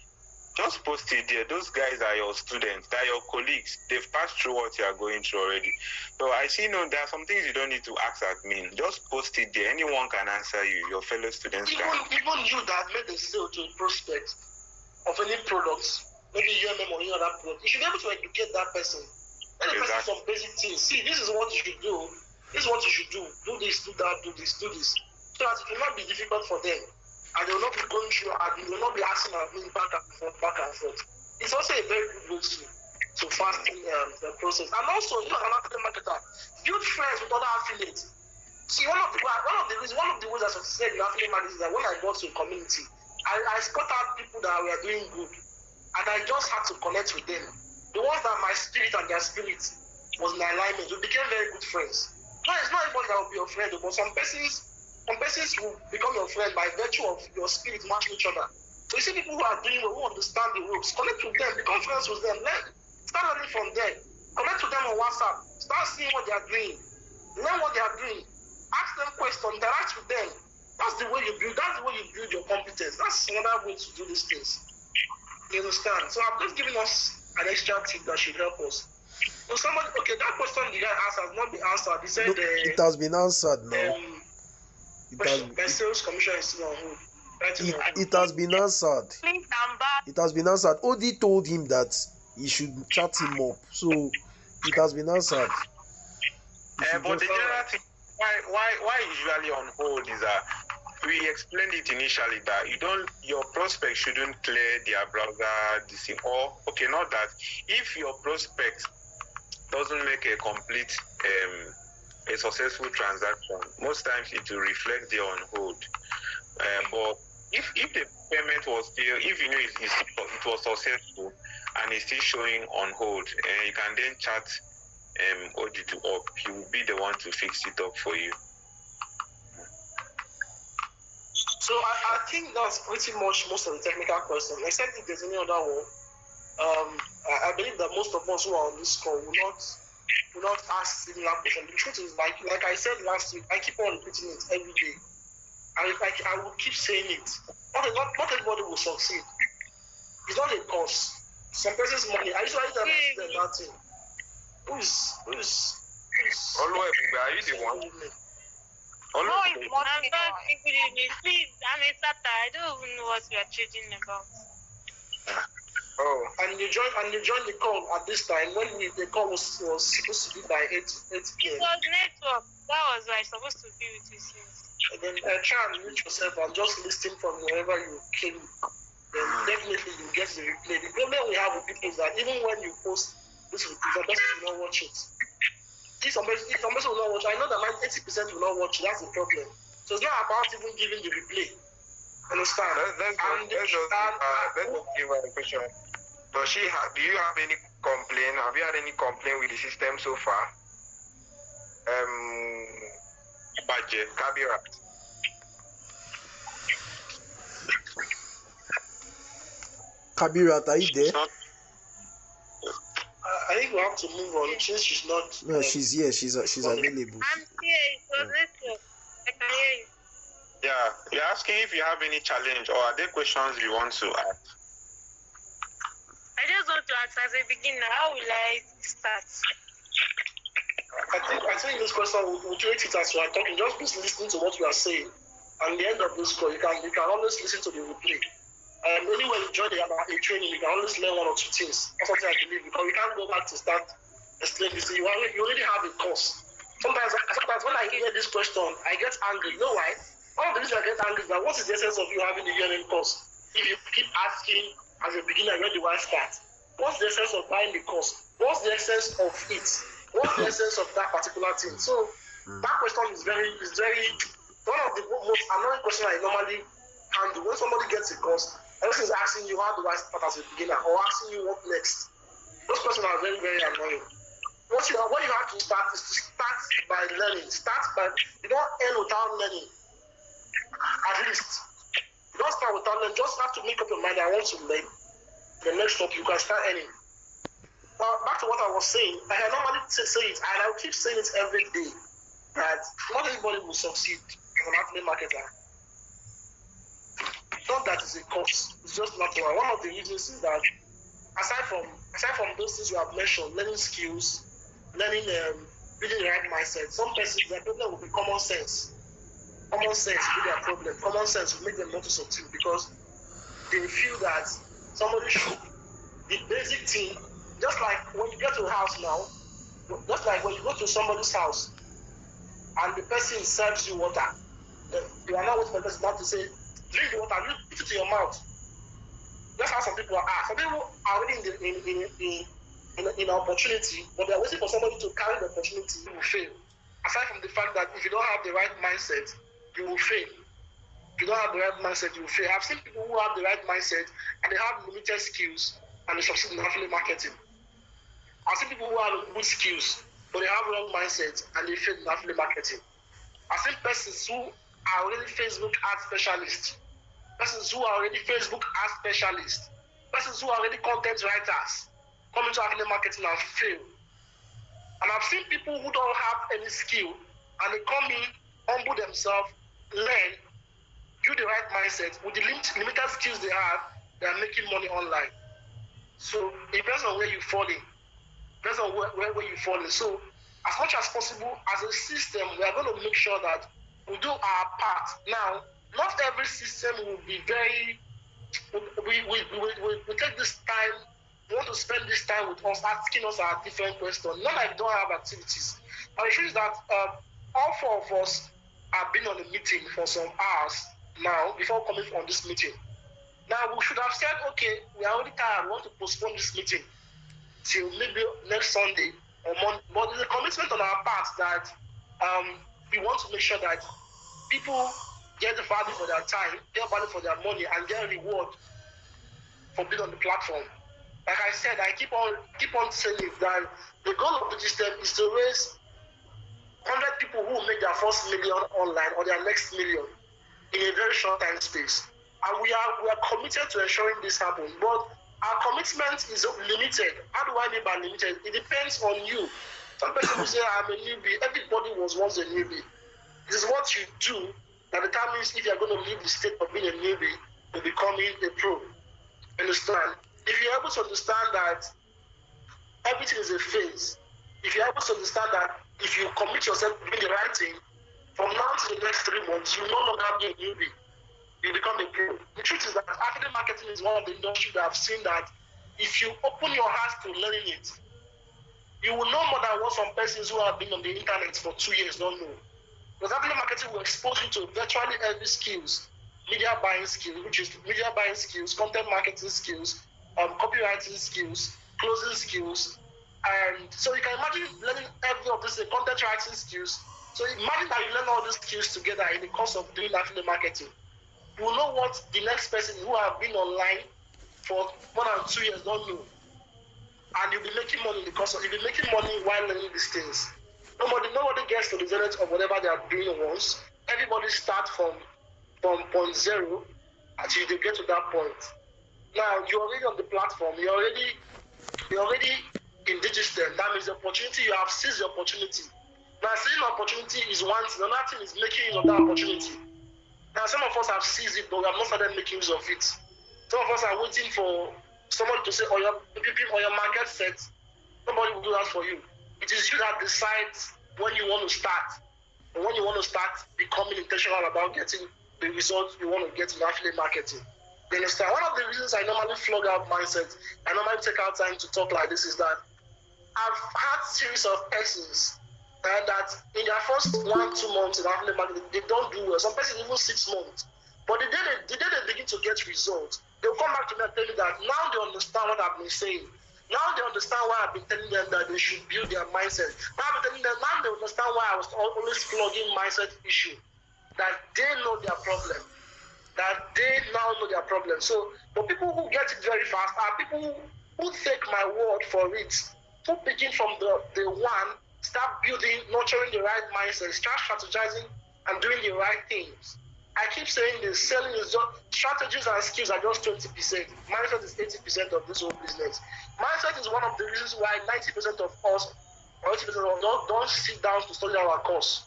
just post it there. Those guys are your students, they're your colleagues. They've passed through what you are going through already. So I see there are some things you don't need to ask admin. Just post it there. Anyone can answer you. Your fellow students can. Even you that made a sale to a prospect of any products, maybe UMM or any other product, you should be able to educate that person. Let the person some basic things. See, this is what you should do. This is what you should do. Do this, do that, do this, do this. So that it will not be difficult for them. And they will not be going through and they will not be asking admin back and forth. It's also a very good way to fasten the process. And also, you as an affiliate marketer, build friends with other affiliates. See, one of the ways I succeeded in affiliate marketing is that when I got to a community, I spot out people that were doing good. And I just had to connect with them. The ones that my spirit and their spirit was in alignment, we became very good friends. No, it's not everybody that will be your friend, but some persons will become your friend by virtue of your spirit matching each other. So you see people who are doing well, who understand the ropes, connect with them, become friends with them, start learning from them, connect with them on WhatsApp, start seeing what they are doing, learn what they are doing, ask them questions, interact with them. That's the way you build your competence. That's another way to do these things. You understand? So I'm just giving us an extra tip that should help us. So that question the guy asked has not been answered. He said it has been answered now. The sales commission is still on hold. It has been answered. Please, I'm back. It has been answered. Odi told him that he should chat him up. So it has been answered. But the general thing, why usually on hold is that we explained it initially that your prospect shouldn't clear their browser this thing. Or not that. If your prospect doesn't make a complete a successful transaction, most times it will reflect there on hold. But if the payment was still, if it was successful and it's still showing on hold, you can then chat Odi up. He will be the one to fix it up for you. So I think that's pretty much most of the technical questions, except if there's any other one. I believe that most of us who are on this call will not ask similar questions. The truth is, like I said last week, I keep on repeating it every day. I will keep saying it. Not everybody will succeed. It's not a course. Some person's money. I usually tell that thing. Who's Always, are you the one? I'm not good in it. Please, I'm a starter. I don't even know what we are trading about. And you joined the call at this time when the call was supposed to be by 8 p.m. It was network. That was why I was supposed to be with you since. And then try and mute yourself and just listen from wherever you came. Then definitely you get the replay. The problem we have with people is that even when you post this, some person will not watch it. If some person will not watch, I know that 80% will not watch. That's the problem. So it's not about even giving the replay. Understand? Let's just give her a question. Do you have any complaint? Have you had any complaint with the system so far? Budget, Kabira. Kabirat, are you there? I think we have to move on since she's not. No, she's here. She's available. I'm here. It was network. I can hear you. Yeah, you're asking if you have any challenge or are there questions you want to ask? I just want to ask as a beginner, how will I start? I think this question will treat it as we are talking. Just please listen to what we are saying. And the end of this call, you can always listen to the replay. Anywhere you join a training, you can always learn one or two things. That's something I believe, because we can't go back to start explaining this. You already have a course. Sometimes when I hear this question, I get angry. You know why? One of the reasons I get angry is that what is the essence of you having the yearning course? If you keep asking as a beginner, where do I start? What's the essence of buying the course? What's the essence of it? What's the essence of that particular thing? So that question is very one of the most annoying questions I normally handle when somebody gets a course. Everything is asking you how do I start as a beginner, or asking you what next. Those questions are very, very annoying. What you have to start is to start by learning. You don't end without learning. At least. You don't start without learning. Just have to make up your mind, I want to learn. The next step, you can start earning. Now, back to what I was saying, I normally say it, and I will keep saying it every day, that not everybody will succeed as an affiliate marketer. Not that it's a course, it's just natural. One of the reasons is that aside from those things you have mentioned, learning skills, learning building the right mindset, some persons their problem will be common sense. Common sense will be their problem. Common sense will make them not to succeed because they feel that somebody should. The basic thing, just like when you get to a house now, just like when you go to somebody's house and the person serves you water, you are not waiting for the person not to say, drink the water, you put it to your mouth. That's how some people are. Some people are already in an opportunity, but they are waiting for somebody to carry the opportunity. You will fail. Aside from the fact that if you don't have the right mindset, you will fail. If you don't have the right mindset, you will fail. I've seen people who have the right mindset and they have limited skills and they succeed in affiliate marketing. I've seen people who have good skills, but they have wrong mindset and they fail in affiliate marketing. I've seen persons who are already Facebook ad specialists, persons who are already Facebook ad specialists, persons who are already content writers, come into affiliate marketing and fail. And I've seen people who don't have any skill and they come in, humble themselves, learn, build the right mindset. With the limited skills they have, they are making money online. So it depends on where you fall in. Depends on where you fall in. So as much as possible, as a system, we are going to make sure that we do our part. Now, not every system will be very. We take this time. We want to spend this time with us, asking us our different questions. Not like we don't have activities. And the truth is that all four of us have been on a meeting for some hours now before coming on this meeting. Now, we should have said, okay, we are already tired. We want to postpone this meeting till maybe next Sunday or Monday. But there's a commitment on our part that we want to make sure that people get the value for their time, get value for their money, and get a reward for being on the platform. Like I said, I keep on saying it, that the goal of the system is to raise 100 people who will make their first million online or their next million in a very short time space. And we are committed to ensuring this happens. But our commitment is limited. How do I mean by limited? It depends on you. Some people say, I'm a newbie. Everybody was once a newbie. This is what you do that determines if you're going to leave the state of being a newbie to becoming a pro. Understand? If you're able to understand that everything is a phase, if you're able to understand that if you commit yourself to doing the right thing, from now to the next 3 months, you no longer be a newbie. You become a pro. The truth is that affiliate marketing is one of the industries that I've seen that if you open your heart to learning it, you will know more than what some persons who have been on the internet for 2 years don't know. Because affiliate marketing will expose you to virtually every skills. Media buying skills, which is media buying skills, content marketing skills, copywriting skills, closing skills. And so you can imagine learning every of these content writing skills, So imagine that you learn all these skills together in the course of doing affiliate marketing. You will know what the next person who have been online for more than 2 years don't know. And you'll be making money because you'll be making money while learning these things. Nobody gets to the zenith of whatever they are doing once. Everybody starts from point zero until they get to that point. Now you're already on the platform, you're already in digital. That means the opportunity, you have seized the opportunity. Now seizing opportunity is one thing, another thing is making use of that opportunity. Now some of us have seized it, but we have not started making use of it. Some of us are waiting for somebody to say, oh, your market set. Nobody will do that for you. It is you that decides when you want to start, and when you want to start becoming intentional about getting the results you want to get in affiliate marketing. You understand? One of the reasons I normally flog out mindset, I normally take out time to talk like this, is that I've had series of persons that in their first 1-2 months in affiliate marketing, they don't do well. Some persons even 6 months. But the day they begin to get results, they'll come back to me and tell me that now they understand what I've been saying. Now they understand why I've been telling them that they should build their mindset. Now they understand why I was always flogging mindset issue. That they know their problem. That they now know their problem. So, but people who get it very fast are people who take my word for it. Who begin from the one, start building, nurturing the right mindset, start strategizing and doing the right things. I keep saying this, selling is just, strategies and skills are just 20%. Mindset is 80% of this whole business. Mindset is one of the reasons why 90% of us, or 80% of us don't sit down to study our course.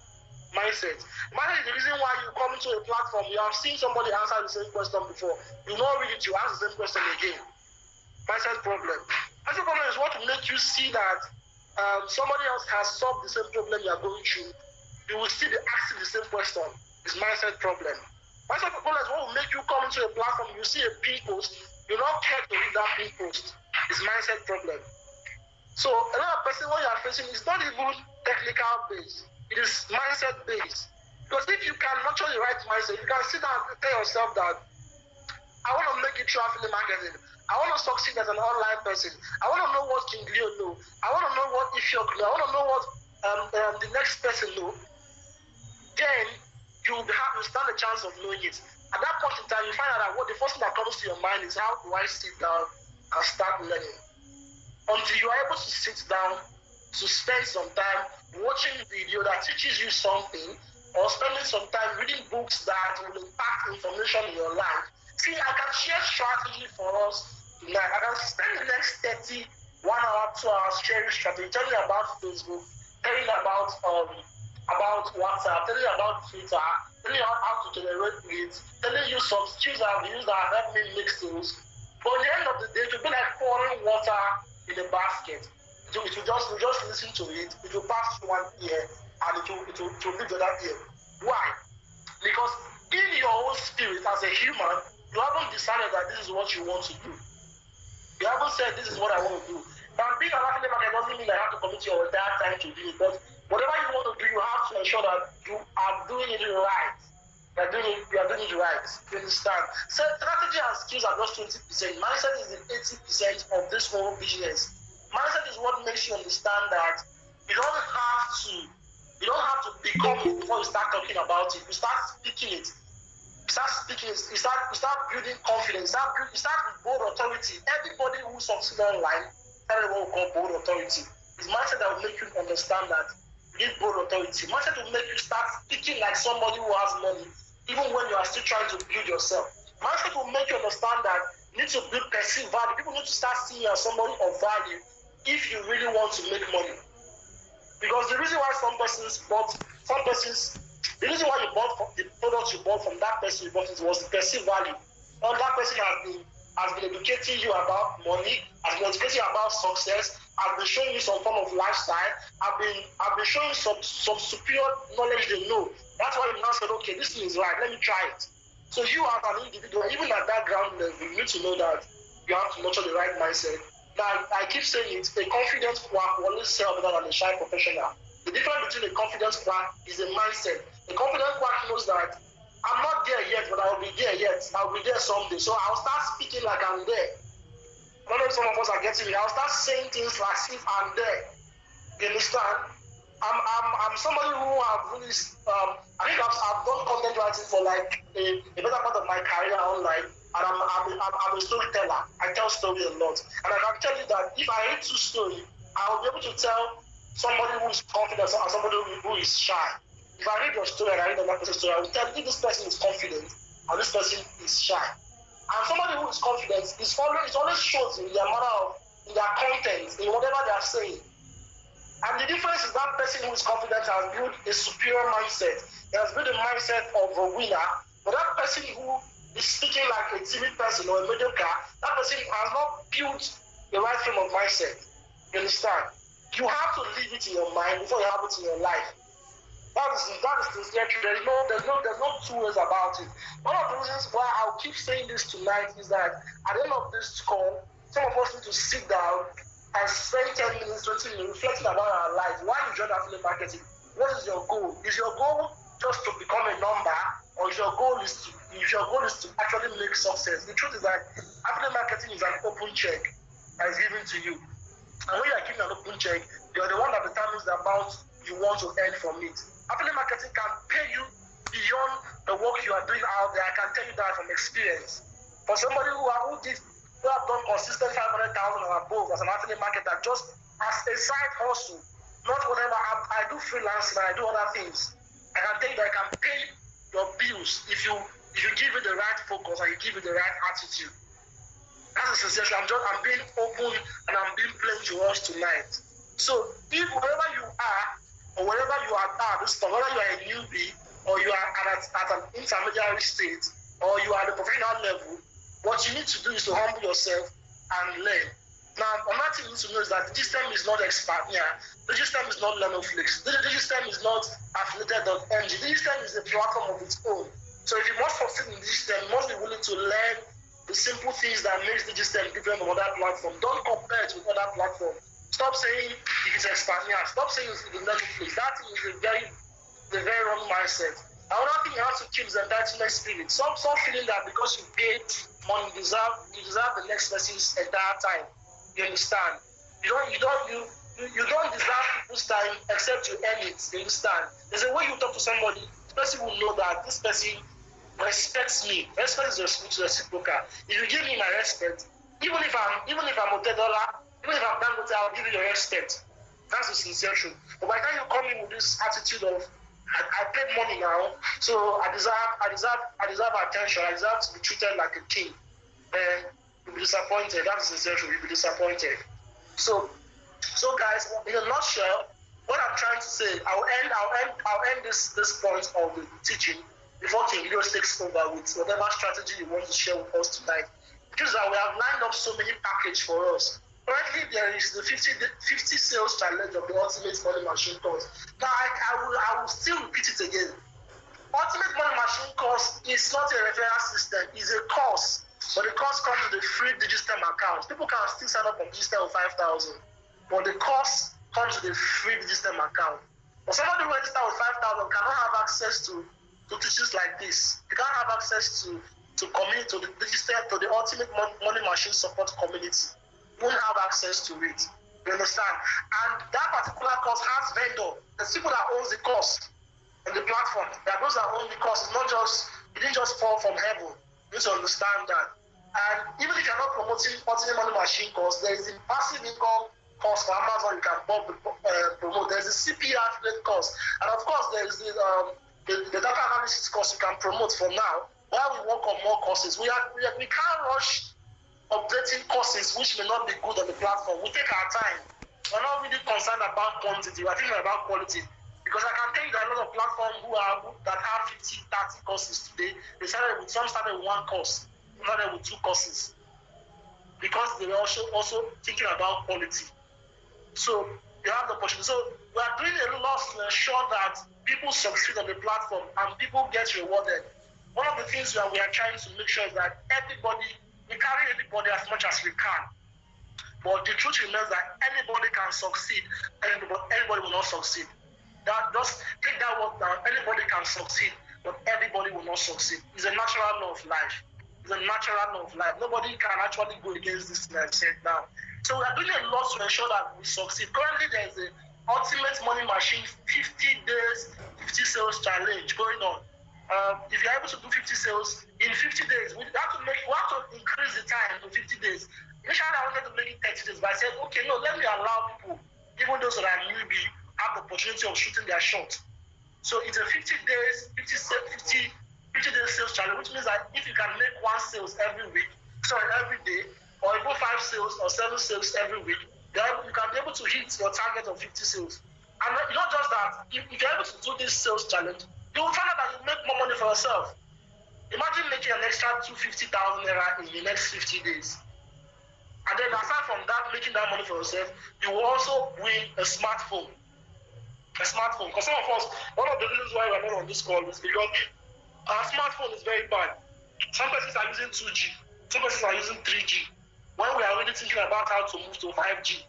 Mindset. Mindset is the reason why you come into a platform, you have seen somebody answer the same question before. You don't read it, you ask the same question again. Mindset problem. Mindset problem is what will make you see that somebody else has solved the same problem you are going through. You will still be asking the same question. It's mindset problem. Mindset problem is what will make you come into a platform, you see a pin post, you don't care to read that pin post. It's mindset problem. So a lot of person what you are facing is not even technical based. It is mindset based. Because if you can nurture the right mindset, you can sit down and tell yourself that I want to make it through affiliate marketing. I want to succeed as an online person. I want to know what King Leo know. I want to know what Ifyok know. I want to know what the next person know. Then you stand a chance of knowing it. At that point in time, you find out that what the first thing that comes to your mind is how do I sit down and start learning. Until you are able to sit down to spend some time watching video that teaches you something, or spending some time reading books that will impact information in your life. See, I can share strategy for us tonight. I can spend the next 1 hour, 2 hours sharing strategy, telling you about Facebook, telling you about WhatsApp, telling you about Twitter, telling you how to generate leads, telling you some skills I've used that help me make sales. But at the end of the day, it will be like pouring water in a basket. You just listen to it, it will pass through one ear and it will leave the other ear. Why? Because in your own spirit as a human, you haven't decided that this is what you want to do. You haven't said this is what I want to do. Now being an affiliate marketer doesn't mean I have to commit your entire time to do it, but whatever you want to do, you have to ensure that you are doing it right. You are doing it right. You understand? So strategy and skills are just 20%. Mindset is the 80% of this whole business. Mindset is what makes you understand that you don't have to become it before you start talking about it. You start speaking it. You start building confidence. You start with bold authority. Everybody who succeeds online, everyone will call bold authority. It's mindset that will make you understand that you need bold authority. Mindset will make you start speaking like somebody who has money, even when you are still trying to build yourself. Mindset will make you understand that you need to build perceived value. People need to start seeing you as somebody of value if you really want to make money. Because the reason why the reason why you bought the product you bought from that person you bought it was the perceived value. And that person has been educating you about money, has been educating you about success, has been showing you some form of lifestyle, have been showing you some superior knowledge they know. That's why you now said, okay, this thing is right, let me try it. So you as an individual, even at that ground level, you need to know that you have to nurture the right mindset. Now, I keep saying it, a confident quack will always sell better than a shy professional. The difference between a confident quack is a mindset. A confident quack knows that I'm not there yet, but I'll be there yet. I'll be there someday. So I'll start speaking like I'm there. I don't know if some of us are getting it. I'll start saying things as if I'm there. You understand? I'm somebody who have really I think I've done content writing for like a better part of my career online, and I'm a storyteller. I tell story a lot, and I can tell you that if I read two story, I will be able to tell somebody who is confident and somebody who is shy. If I read your story and I read another person's story, I will tell if this person is confident and this person is shy. And somebody who is confident it always shows in their manner of in their content, in whatever they are saying. And the difference is that person who is confident has built a superior mindset. He has built a mindset of a winner. But that person who is speaking like a timid person or a mediocre, that person has not built the right frame of mindset. You understand? You have to leave it in your mind before you have it in your life. That is sincere truth. There's no two ways about it. One of the reasons why I'll keep saying this tonight is that at the end of this call, some of us need to sit down and spend 10 minutes, 20 minutes reflecting about our life. Why you join affiliate marketing? What is your goal? Is your goal just to become a number, or is your goal is to actually make success? The truth is that affiliate marketing is an open check that is given to you. And when you are given an open check, you are the one that determines the amount you want to earn from it. Affiliate marketing can pay you beyond the work you are doing out there. I can tell you that from experience. For somebody who have done consistent 500,000 or above as an affiliate marketer, just as a side hustle, not whatever. I do freelancing and I do other things. I can tell you that I can pay your bills if you give it the right focus and you give it the right attitude. That's a sincere. I'm being open and I'm being plain to us tonight. So if wherever you are or wherever you are at this time, whether you are a newbie or you are at an intermediary state or you are at the professional level, what you need to do is to humble yourself and learn. Now, another thing you need to know is that the system is not expert. Yeah, the system is not Lenoflix. The system is not affiliated.ng. The system is a platform of its own. So if you must succeed in the system, you must be willing to learn the simple things that makes the system different from other platforms. Don't compare it with other platforms. Stop saying it is expert. Yeah, stop saying it's Lenoflix. That is a very wrong mindset. Another thing you have to keep is the entitlement spirit. Stop feeling that because you paid money, you deserve the next person's entire time. You understand? You don't deserve people's time except you earn it. You understand? There's a way you talk to somebody. This person will know that this person respects me. Respect is reciprocal. If you give me my respect, even if I'm $10, even if I'm Dangote, I'll give you your respect. That's the sincere truth. But by the time you come in with this attitude of I paid money now, so I deserve attention. I deserve to be treated like a king. You'll be disappointed. That's the sincere truth. You'll be disappointed. So guys, in a nutshell, what I'm trying to say, I'll end this point of the teaching before King Leo takes over with whatever strategy you want to share with us tonight. Because we have lined up so many packages for us. Currently, there is the 50 sales challenge of the Ultimate Money Machine course. Now, I will still repeat it again. Ultimate Money Machine course is not a referral system. It's a course. But the course comes with a free Digistem account. People can still sign up on Digistem with 5,000. But the course comes with a free Digistem account. But somebody who registered with 5,000 cannot have access to teachings like this. They can't have access to community, to the Digistem, to the Ultimate Money Machine support community. Won't have access to it. You understand? And that particular course has vendor. The people that owns the course and the platform, that those that own the course, it didn't just fall from heaven. You need to understand that. And even if you're not promoting Ultimate Money Machine course, there is the passive income course for Amazon you can promote. There's the CPA affiliate course. And of course, there is the data analysis course you can promote for now. While we work on more courses, we can't rush updating courses which may not be good on the platform. We take our time. We're not really concerned about quantity, we're thinking about quality. Because I can tell you that a lot of platforms that have 50, 30 courses today, some started with one course, started with 2 courses. Because they were also thinking about quality. So you have the opportunity. So we are doing a lot to ensure that people succeed on the platform and people get rewarded. One of the things that we are trying to make sure is that we carry everybody as much as we can. But the truth remains that anybody can succeed, and everybody will not succeed. Just take that word down. Anybody can succeed, but everybody will not succeed. It's a natural law of life. Nobody can actually go against this mindset now. So we are doing a lot to ensure that we succeed. Currently, ultimate money machine 50 days, 50 sales challenge going on. If you're able to do 50 sales in 50 days, we have to increase the time to 50 days. Initially, I wanted to make it 30 days, but I said, okay, no, let me allow people, even those that are newbie, have the opportunity of shooting their shot. So it's a 50 days, 50 days sales challenge, which means that if you can make 1 sales every day, or even 5 sales or 7 sales every week, you can be able to hit your target of 50 sales. And not just that, if you're able to do this sales challenge, you will find out that you make more money for yourself. Imagine making an extra 250,000 naira in the next 50 days. And then aside from that, making that money for yourself, you will also win a smartphone. Because some of us, one of the reasons why we're not on this call is because our smartphone is very bad. Some persons are using 2G, some persons are using 3G. When we are really thinking about how to move to 5G,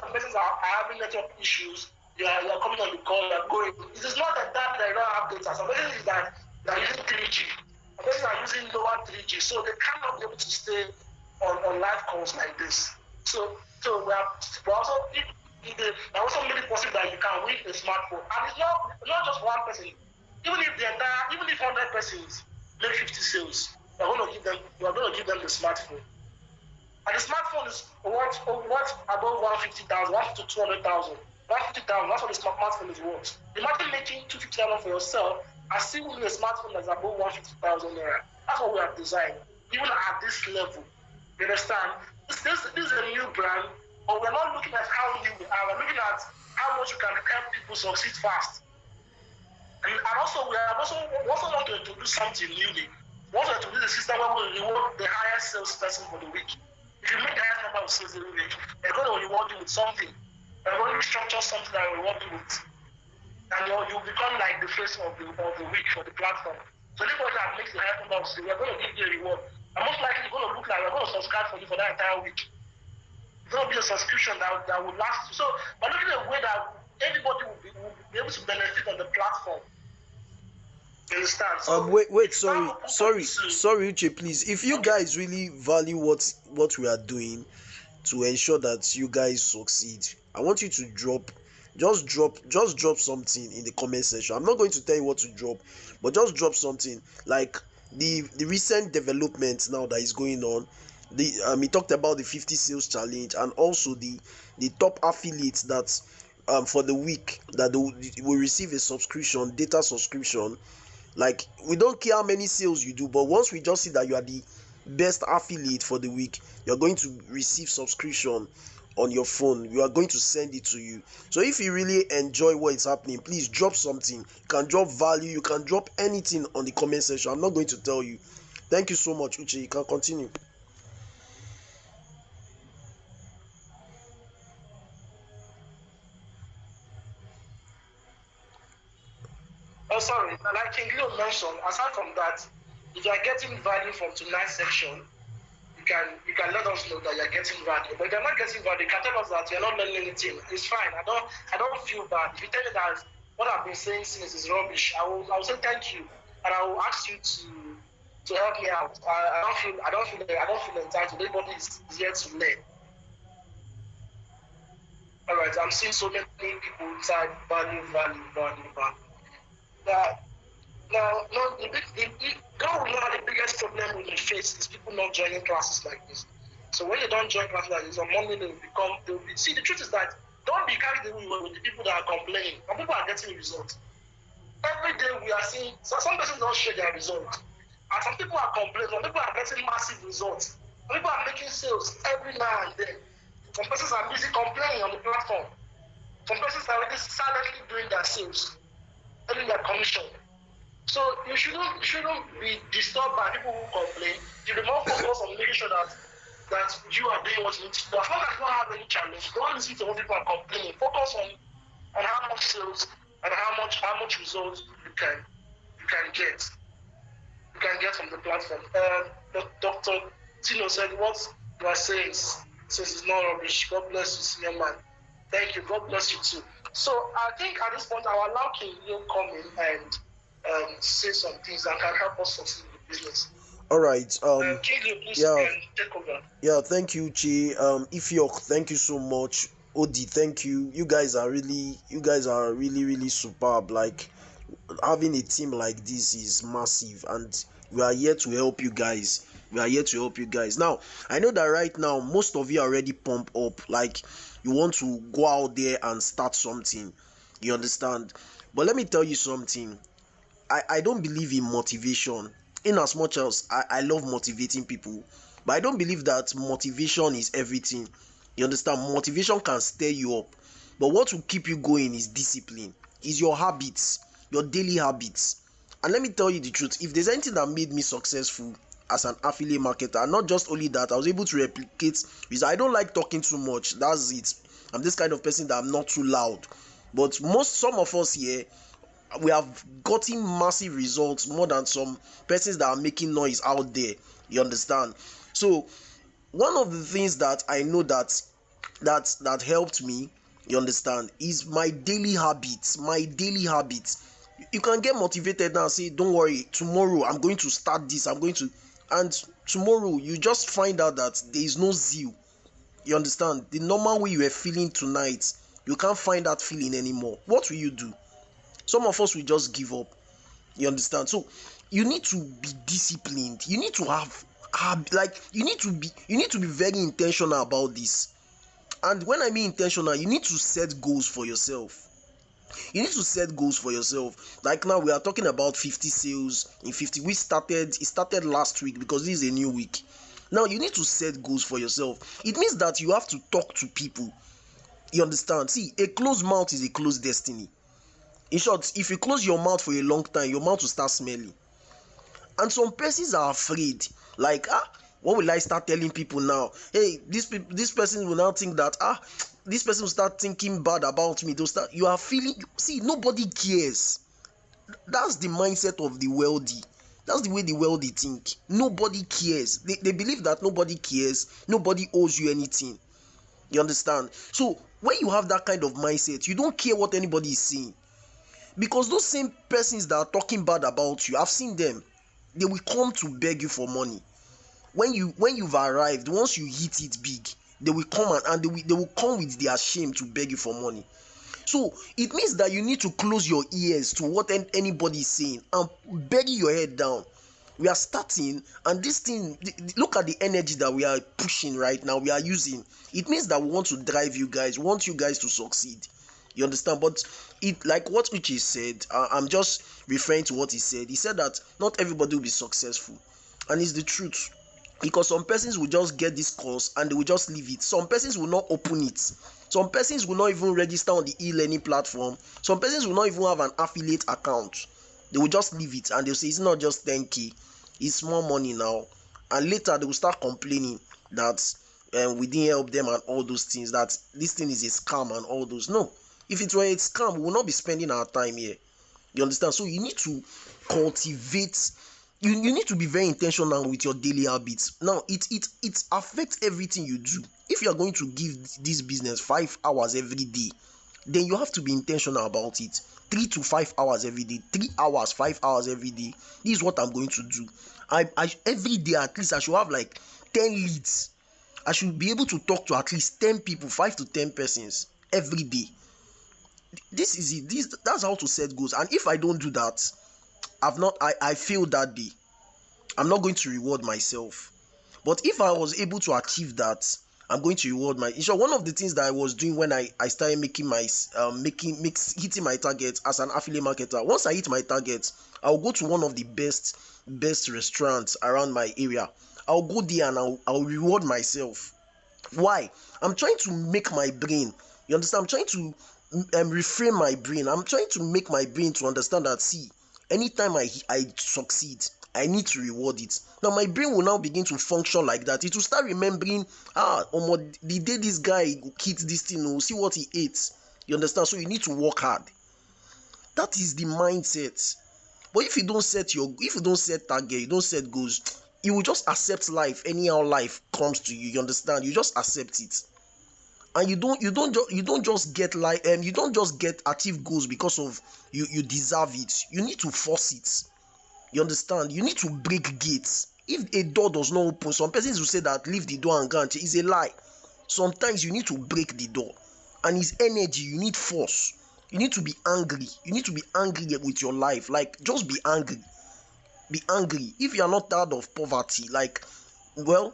some persons are having network issues. You are coming on the call, you are going. It is not that they don't have data. Some persons is that they are using 3G. Some persons are using lower 3G, so they cannot be able to stay on live calls like this. So we also there are also many possible that you can win a smartphone, and it's not just one person. Even if 100 persons make 50 sales, you are going to give them the smartphone. And the smartphone is worth above 150,000, 150 to 200,000, 150,000. That's what the smartphone is worth. Imagine making 250,000 for yourself and still winning a smartphone that's above 150,000 naira. That's what we have designed, even at this level. You understand? This is a new brand, but we're not looking at how new we are. We're looking at how much you can help people succeed fast. And also, we also want to introduce something newly. We want to introduce a system where we reward the highest salesperson for the week. If you make the highest number of sales every week, they're going to reward you with something. They're going to structure something that will reward you with. And you'll become like the face of the week for the platform. So anybody that makes the highest number of sales, we're going to give you a reward. And most likely, it's going to look like we're going to subscribe for you for that entire week. It's going to be a subscription that will last. So we're looking at a way that everybody will be able to benefit on the platform. You understand? So wait, sorry, Uche, please. If you guys really value what we are doing to ensure that you guys succeed, I want you to drop something in the comment section. I'm not going to tell you what to drop, but just drop something like the recent development now that is going on. He talked about the 50 sales challenge and also the top affiliates that for the week that they will receive a subscription, data subscription. Like, we don't care how many sales you do, but once we just see that you are the best affiliate for the week, you're going to receive subscription on your phone. We are going to send it to you. So if you really enjoy what is happening, please drop something. You can drop value, you can drop anything on the comment section. I'm not going to tell you. Thank you so much, Uche. You can continue. Oh, sorry. Like King Leo mentioned, aside from that, if you are getting value from tonight's section, you can let us know that you're getting value. But if you're not getting value, you can tell us that you're not learning anything. It's fine. I don't feel bad. If you tell me that what I've been saying since is rubbish, I will say thank you, and I will ask you to help me out. I don't feel entitled. Everybody is here to learn. All right. I'm seeing so many people inside value. Now, the biggest problem we face is people not joining classes like this. So when they don't join classes like this, on Monday see, the truth is that don't be carried away with the people that are complaining. Some people are getting results. Every day we are seeing, so some persons don't share their results. And some people are complaining, some people are getting massive results. Some people are making sales every now and then. Some persons are busy complaining on the platform. Some persons are already silently doing their sales, earning their commission. So you shouldn't be disturbed by people who complain. You be more focused on making sure that you are doing what you need to do. As long as you don't have any challenge, don't listen to what people are complaining. Focus on how much sales and how much results you can get. You can get from the platform. Dr. Tino said what you are saying says it's not rubbish. God bless you, senior man. Thank you. God bless you too. So I think at this point I will allow King Leo come in and say some things that can help us succeed in the business. All right. King Leo, please yeah. take over. Yeah, thank you, Uche. Ifyok, thank you so much. Odi, thank you. You guys are really really superb. Like, having a team like this is massive, and we are here to help you guys. We are here to help you guys. Now, I know that right now most of you are already pumped up, like you want to go out there and start something. You understand? But let me tell you something. I don't believe in motivation. In as much as I love motivating people, but I don't believe that motivation is everything. You understand? Motivation can stir you up, but what will keep you going is discipline, is your habits, your daily habits. And let me tell you the truth, if there's anything that made me successful as an affiliate marketer, not just only that, I was able to replicate is I don't like talking too much. That's it. I'm this kind of person that I'm not too loud. But some of us here, we have gotten massive results more than some persons that are making noise out there. You understand? So one of the things that I know that helped me, you understand, is my daily habits. You can get motivated now and say, don't worry, tomorrow I'm going to start this, and tomorrow you just find out that there is no zeal. You understand? The normal way you were feeling tonight, you can't find that feeling anymore. What will you do? Some of us will just give up. You understand? So you need to be disciplined. You need to you need to be very intentional about this. And when I mean intentional, you need to set goals for yourself. You need to set goals for yourself. Like now we are talking about 50 sales in 50. It started last week because this is a new week. Now you need to set goals for yourself. It means that you have to talk to people. You understand? See, a closed mouth is a closed destiny. In short, if you close your mouth for a long time, your mouth will start smelling. And some persons are afraid. Like, what will I start telling people now? Hey, this person will now think that this person will start thinking bad about me. You are feeling. See, nobody cares. That's the mindset of the wealthy. That's the way the wealthy think. Nobody cares. They believe that nobody cares. Nobody owes you anything. You understand? So when you have that kind of mindset, you don't care what anybody is saying. Because those same persons that are talking bad about you, I've seen them. They will come to beg you for money. When you've arrived, once you hit it big, they will come and they will come with their shame to beg you for money. So it means that you need to close your ears to what anybody is saying and bury your head down. We are starting, and this thing, look at the energy that we are pushing right now, we are using. It means that we want to drive you guys, want you guys to succeed. You understand? But it, like what Uche said, I'm just referring to what he said. He said that not everybody will be successful, and it's the truth. Because some persons will just get this course and they will just leave it. Some persons will not open it. Some persons will not even register on the e-learning platform. Some persons will not even have an affiliate account. They will just leave it and they'll say it's not just 10k, it's more money now. And later they will start complaining that we didn't help them and all those things, that this thing is a scam and all those. No, if it were a scam, we will not be spending our time here. You understand? So you need to cultivate. You need to be very intentional with your daily habits. Now it affects everything you do. If you are going to give this business 5 hours every day, then you have to be intentional about it. 3 to 5 hours every day, 3 hours, 5 hours every day. This is what I'm going to do. I every day at least I should have like 10 leads. I should be able to talk to at least 10 people, 5 to 10 persons every day. This is it. That's how to set goals. And if I don't do that, I failed that day. I'm not going to reward myself. But if I was able to achieve that, I'm going to reward one of the things that I was doing when I started making my hitting my targets as an affiliate marketer. Once I hit my targets, I'll go to one of the best restaurants around my area. I'll go there and I'll reward myself. Why? I'm trying to make my brain, you understand? I'm trying to reframe my brain. I'm trying to make my brain to understand that, see, anytime I succeed, I need to reward it. Now my brain will now begin to function like that. It will start remembering, the day this guy hit this thing, see what he ate. You understand? So you need to work hard. That is the mindset. But if you don't set target, you don't set goals, you will just accept life anyhow life comes to you. You understand? You just accept it. And you don't just get achieve goals because of you deserve it. You need to force it. You understand? You need to break gates. If a door does not open, some persons will say that leave the door and go and check. It's a lie. Sometimes you need to break the door. and his energy, you need force. You need to be angry. You need to be angry with your life. Like, just be angry. Be angry. If you are not tired of poverty, like, well,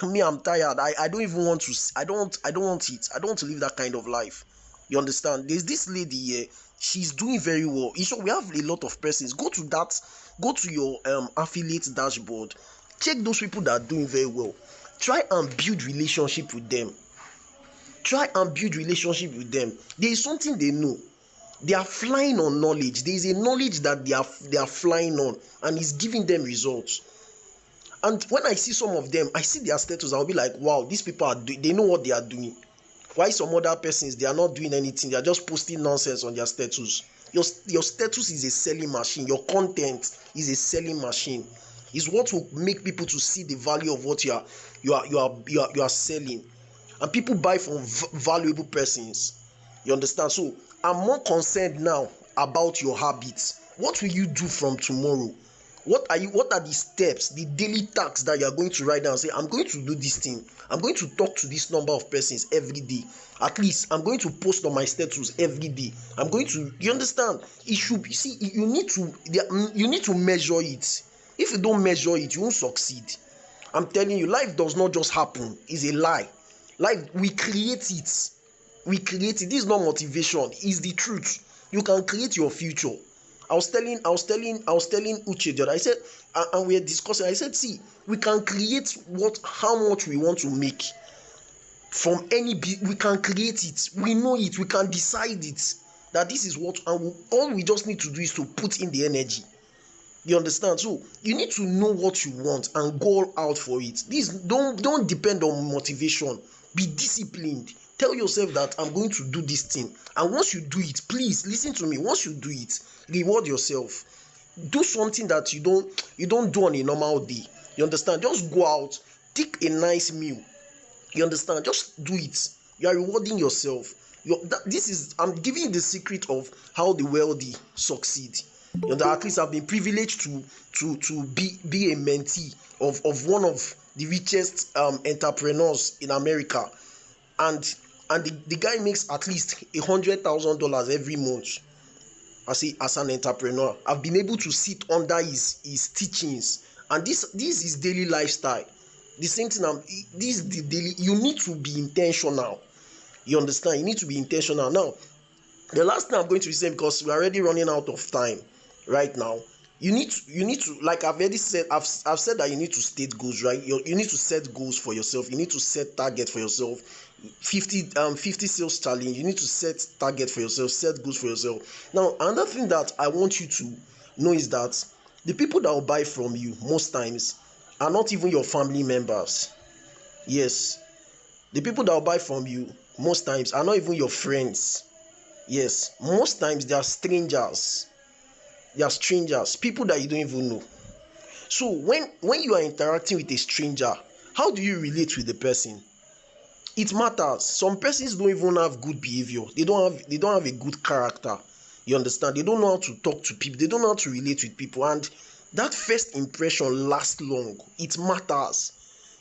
me, I'm tired. I don't even want to. I don't want it. I don't want to live that kind of life. You understand? There's this lady here. She's doing very well. You know, we have a lot of persons. Go to your affiliate dashboard. Check those people that are doing very well. Try and build relationship with them. Try and build relationship with them. There is something they know. They are flying on knowledge. There is a knowledge that they are flying on, and it's giving them results. And when I see some of them, I see their status, I'll be like, wow, these people they know what they are doing. Why some other persons, they are not doing anything, they are just posting nonsense on their status. Your status is a selling machine. Your content is a selling machine. It's what will make people to see the value of what you are selling. And people buy from valuable persons. You understand? So I'm more concerned now about your habits. What will you do from tomorrow? What are the steps, the daily tasks that you are going to write down and say, I'm going to do this thing. I'm going to talk to this number of persons every day. At least I'm going to post on my status every day. I'm going to, you understand? It should be, see, you need to measure it. If you don't measure it, you won't succeed. I'm telling you, life does not just happen. It's a lie. Life, we create it. We create it. This is not motivation. It's the truth. You can create your future. I was telling Uche that I said, and we were discussing. I said, see, we can create how much we want to make from any. We can create it. We know it. We can decide it. That this is what, and all we just need to do is to put in the energy. You understand? So you need to know what you want and go out for it. This don't depend on motivation. Be disciplined. Tell yourself that I'm going to do this thing, and once you do it, please listen to me. Once you do it, reward yourself. Do something that you don't do on a normal day. You understand? Just go out, take a nice meal. You understand? Just do it. You are rewarding yourself. I'm giving you the secret of how the wealthy succeed. You know, at least I've been privileged to be a mentee of one of the richest entrepreneurs in America, and the guy makes at least $100,000 every month as an entrepreneur. I've been able to sit under his teachings, and this is daily lifestyle. The same thing. This is the daily. You need to be intentional. You understand? You need to be intentional. Now, the last thing I'm going to say, because we're already running out of time right now. You need to, like I've already said, I've said that you need to state goals, right? You need to set goals for yourself. You need to set targets for yourself. 50 sales challenge. You need to set target for yourself, set goals for yourself. Now, another thing that I want you to know is that the people that will buy from you most times are not even your family members. Yes, the people that will buy from you most times are not even your friends. Yes, most times they are strangers. They are strangers, people that you don't even know. So when you are interacting with a stranger, how do you relate with the person? It matters. Some persons don't even have good behavior. They don't have a good character. You understand? They don't know how to talk to people. They don't know how to relate with people. And that first impression lasts long. It matters.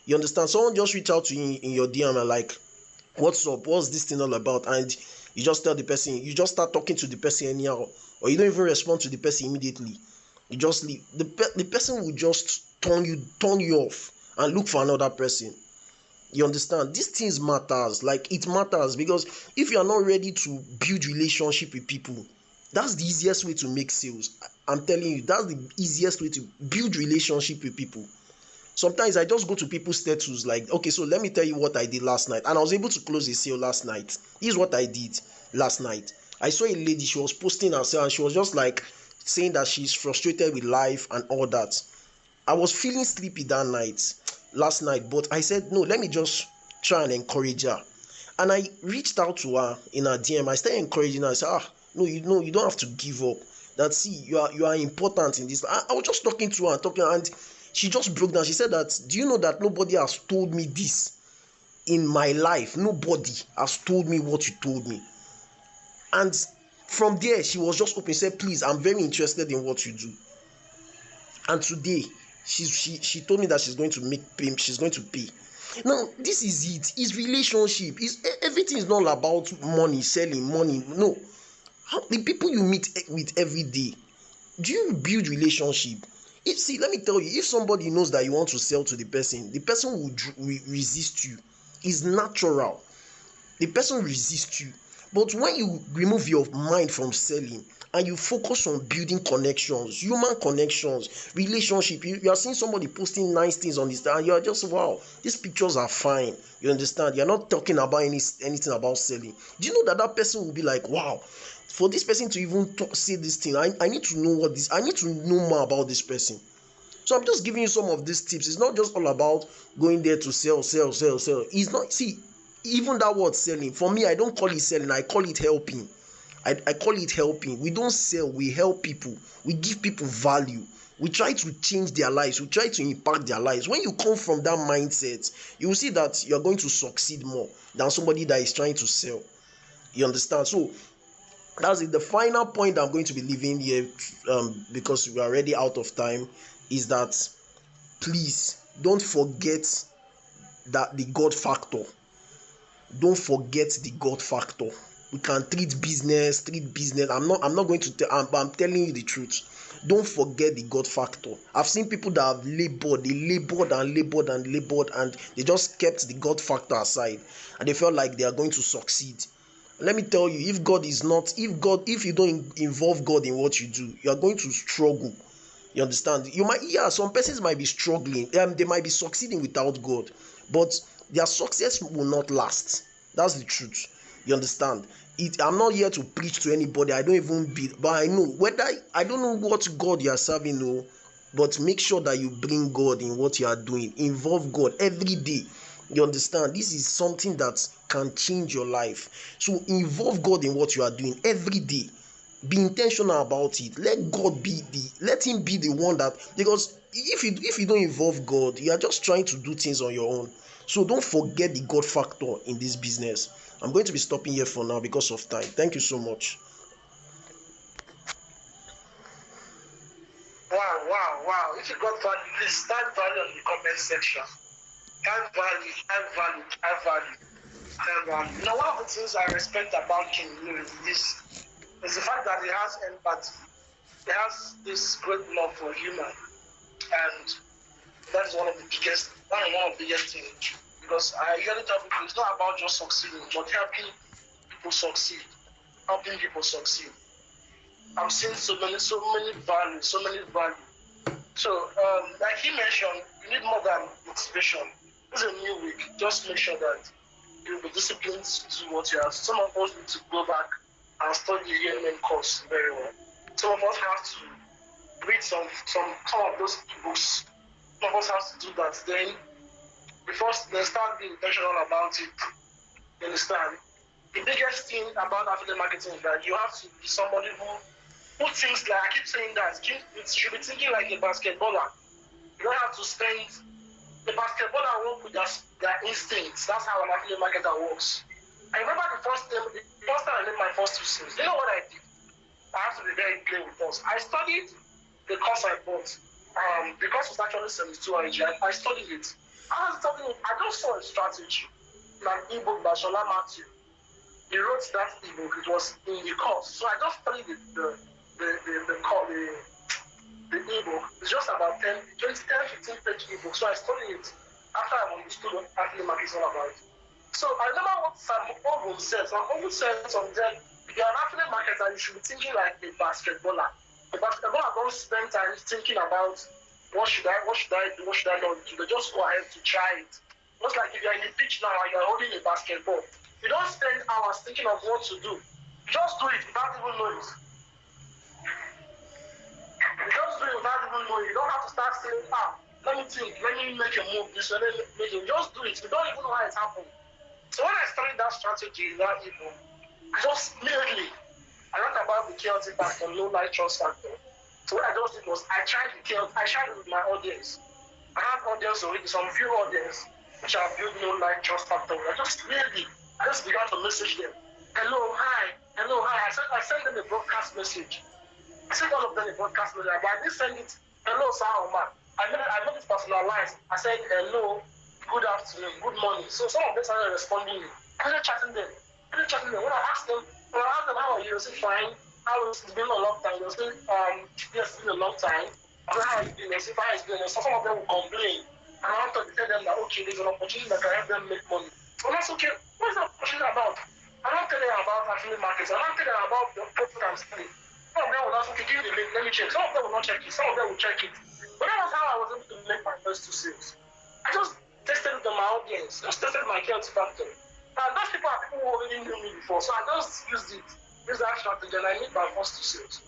You understand? Someone just reach out to you in your DM and like, what's up? What's this thing all about? And you just tell the person, you just start talking to the person anyhow, or you don't even respond to the person immediately. You just leave. The person will just turn you off and look for another person. You understand? These things matters. Like, it matters, because if you are not ready to build relationship with people, that's the easiest way to make sales. I'm telling you, that's the easiest way to build relationship with people. Sometimes I just go to people's status like, okay, so let me tell you what I did last night. And I was able to close a sale last night. This is what I did last night. I saw a lady, she was posting herself and she was just like saying that she's frustrated with life and all that. I was feeling sleepy last night, but I said, no, let me just try and encourage her. And I reached out to her in her DM. I started encouraging her. I said, no, you don't have to give up. That, see, you are important in this. I was just talking to her and she just broke down. She said that, do you know that nobody has told me this in my life? Nobody has told me what you told me. And from there, she was just open. She said, please, I'm very interested in what you do. And today, she told me that she's going to make pay. She's going to pay. Now this is it. It's relationship. Everything is not about money, selling money. No. The people you meet with every day, do you build relationship? Let me tell you, if somebody knows that you want to sell to the person will resist you. It's natural. The person resists you. But when you remove your mind from selling and you focus on building connections, human connections, relationship, you are seeing somebody posting nice things on this, and you are just, wow, these pictures are fine. You understand? You're not talking about anything about selling. Do you know that that person will be like, wow, for this person to even say this thing, I need to know I need to know more about this person. So I'm just giving you some of these tips. It's not just all about going there to sell. It's not, see, even that word selling, for me, I don't call it selling, I call it helping. I call it helping. We don't sell, we help people. We give people value. We try to change their lives. We try to impact their lives. When you come from that mindset, you will see that you're going to succeed more than somebody that is trying to sell. You understand? So that's it. The final point I'm going to be leaving here, because we are already out of time, is that please don't forget that the God factor. Don't forget the God factor. We can treat business. I'm not going to I'm telling you the truth. Don't forget the God factor. I've seen people that have labored, and they just kept the God factor aside, and they felt like they are going to succeed. Let me tell you, if you don't involve God in what you do, you are going to struggle. You understand? Some persons might be struggling, they might be succeeding without God, but their success will not last. That's the truth. You understand? I'm not here to preach to anybody. I don't even be, but I don't know what God you are serving, no, but make sure that you bring God in what you are doing. Involve God every day. You understand? This is something that can change your life. So involve God in what you are doing every day. Be intentional about it. Let him be the one that, because if you don't involve God, you are just trying to do things on your own. So don't forget the God factor in this business. I'm going to be stopping here for now because of time. Thank you so much. Wow. If you got value, please type value on the comment section. Type value. You know, one of the things I respect about King is the fact that he has empathy. He has this great love for human, and that is one of the biggest things. Because I usually tell people it's not about just succeeding, but helping people succeed. I'm seeing so many values. So, like he mentioned, you need more than motivation. This is a new week. Just make sure that you'll be disciplined to do what you have. Some of us need to go back and study the EMN course very well. Some of us have to read some of those books. Some of us have to do that. Then, before they start being intentional about it, you understand? The biggest thing about affiliate marketing is that you have to be somebody who thinks like, I keep saying that, you should be thinking like a basketballer. You don't have to spend, the basketballer work with their instincts. That's how an affiliate marketer works. I remember the first time I made my first 2 sales. You know what I did? I have to be very clear with us. I studied the course I bought. The course was actually 72 IG. I studied it. I just saw a strategy in an ebook by Shola Matthew. He wrote that ebook. It was in the course. So I just studied the ebook. It's just about 15 page ebook. So I studied it after I understood what affiliate marketing is all about. So I remember what Sam Ogun said. Sam Ogun said something that if you're an affiliate marketer, you should be thinking like a basketballer. A basketballer don't spend time thinking about what should I do, what should I not do. They just go ahead to try it. Just like if you're in the pitch now and you're holding a basketball, you don't spend hours thinking of what to do. You just do it without even knowing. You don't have to start saying, let me think, let me make a move, this, let me make it. Just do it. You don't even know how it happened. So when I started that strategy, that ebook, just immediately, I learned about the KLT factor, low light trust factor. So what I just did was I tried it with my audience. I have audience already, some few audience which are building low light trust factor. I just began to message them. Hello, hi. I sent them a broadcast message. I sent all of them a broadcast message, but I didn't send it, hello, sir or man. I made it personalized. I said, hello, good afternoon, good morning. So some of them started responding. I started chatting them. When I asked them, how are you? They say fine. How is it been a long time? They say, yes, it's been a long time. I said, how are you doing? They say, fine, it's been. So some of them will complain. And I want to tell them that, okay, there's an opportunity that can help them make money. Well, that's okay. What is that opportunity about? I don't tell them about affiliate markets. I don't tell them about the product I'm selling. Some of them will ask, okay, give me the link, let me check. Some of them will not check it. Some of them will check it. But that was how I was able to make my first 2 sales. I just tested it on my audience, just tested my health factor. And those people are people who already knew me before, so I just used that strategy, and I made my first 2 sales.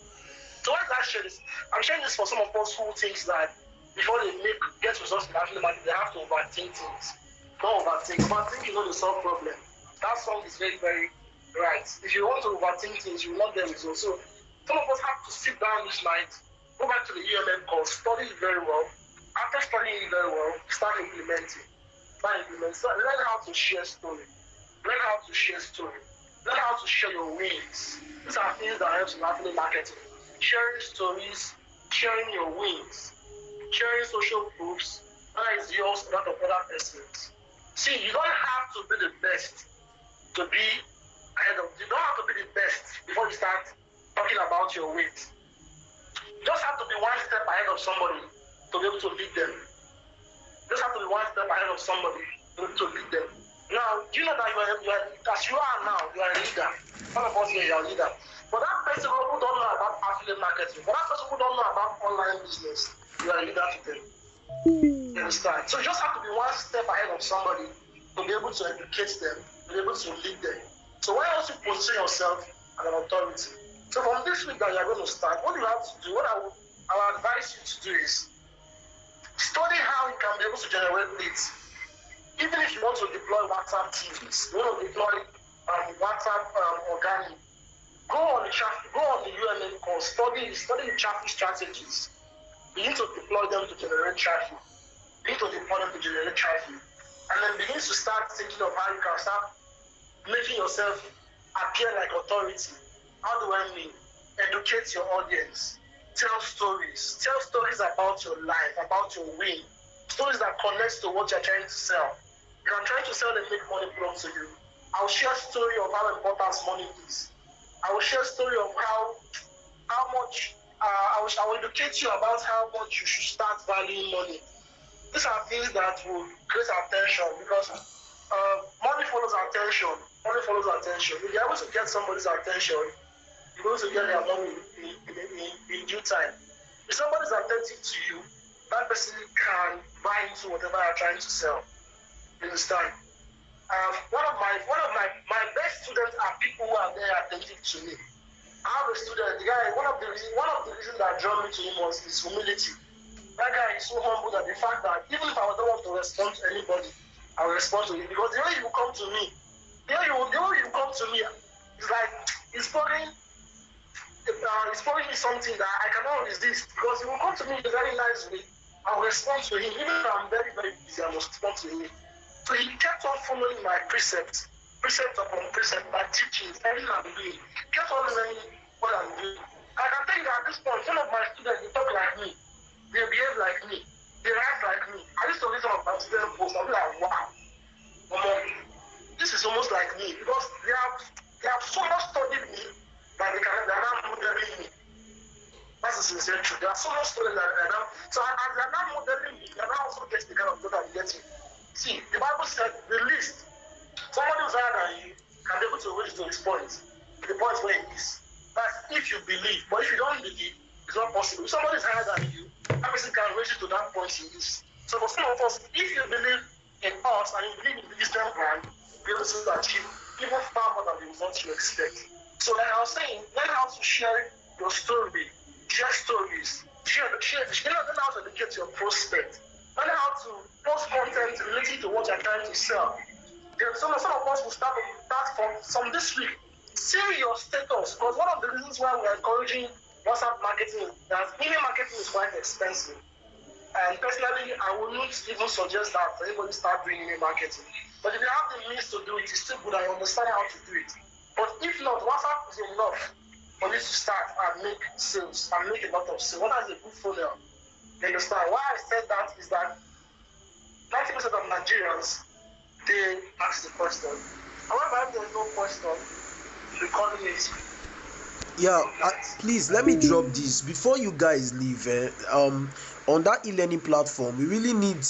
So why did I share this? I'm sharing this for some of us who think that before they get results in the affiliate market, they have to overthink things. Don't overthink. Overthink is not the solve problem. That song is very, very right. If you want to overthink things, you will not get results. So some of us have to sit down this night, go back to the UMM course, study it very well. After studying it very well, start implementing. Learn how to share story. Learn how to share your wins. These are things that help in affiliate marketing. Sharing stories, sharing your wins, sharing social proofs, that is yours, that of other persons. See, you don't have to be the best to be ahead of. You don't have to be the best before you start talking about your wins. You just have to be one step ahead of somebody to be able to lead them. You just have to be one step ahead of somebody to be able to lead them. Now, do you know that you are as you are now, you are a leader. Some of us here, you are a leader. But that person who don't know about affiliate marketing, for that person who don't know about online business, you are a leader to them. You understand? So you just have to be one step ahead of somebody to be able to educate them, to be able to lead them. So why don't you position yourself as an authority? So from this week that you are going to start, what you have to do, what I would advise you to do is study how you can be able to generate leads. Even if you want to deploy WhatsApp TVs, you want to deploy WhatsApp organic, go on the UMN course, study the traffic strategies. You need to deploy them to generate traffic. And then begin to start thinking of how you can start making yourself appear like authority. How do I mean? Educate your audience. Tell stories about your life, about your win. Stories that connect to what you're trying to sell. If I'm trying to sell and make money belong to you, I'll share a story of how important money is. I will share a story of how much I will educate you about how much you should start valuing money. These are things that will create attention because money follows attention. If you're able to get somebody's attention, you're going to get their money in due time. If somebody's attentive to you, that person can buy into whatever you're trying to sell. You understand? One of my best students are people who are very attentive to me. I have a student, the guy, one of the reasons that drew me to him was his humility. That guy is so humble that the fact that even if I don't want to respond to anybody, I will respond to him because the way you come to me, is like it's probably something that I cannot resist because he will come to me in a very nice way. I will respond to him, even if I'm very, very busy, I must respond to him. So he kept on following my precept upon precept, my teachings, everything I'm doing. He kept on learning what I'm doing. I can tell you that at this point, some of my students, they talk like me, they behave like me, they write like me. I used to read some of my student posts, I'll be like, wow, this is almost like me because they have so much studied me that they're not modeling me. That's the sincere truth. They are so much studied that they're now. So as they're not modeling me, they're now also getting the kind of stuff I'm getting. See, the Bible said the least, somebody who's higher than you can be able to reach to his point, the point where he is. That's if you believe. But if you don't believe, it's not possible. If somebody is higher than you, that person can reach you to that point he is. So for some of us, if you believe in us and you believe in the Eastern brand, you'll be able to achieve even far more than the results you expect. So like I was saying, learn how to share your story, share stories, learn how to educate your prospect, learn how to post content related to what you're trying to sell. Some of us will start from this week. See your status, because one of the reasons why we're encouraging WhatsApp marketing is that email marketing is quite expensive. And personally, I would not even suggest that anybody start doing email marketing. But if you have the means to do it, it's still good. I understand how to do it. But if not, WhatsApp is enough for you to start and make sales and make a lot of sales. What is a good funnel? You understand? Why I said that is that 90% of Nigerians, they ask the question. However, if there's no question, recording it. Yeah, please let me drop this before you guys leave. On that e-learning platform, we really need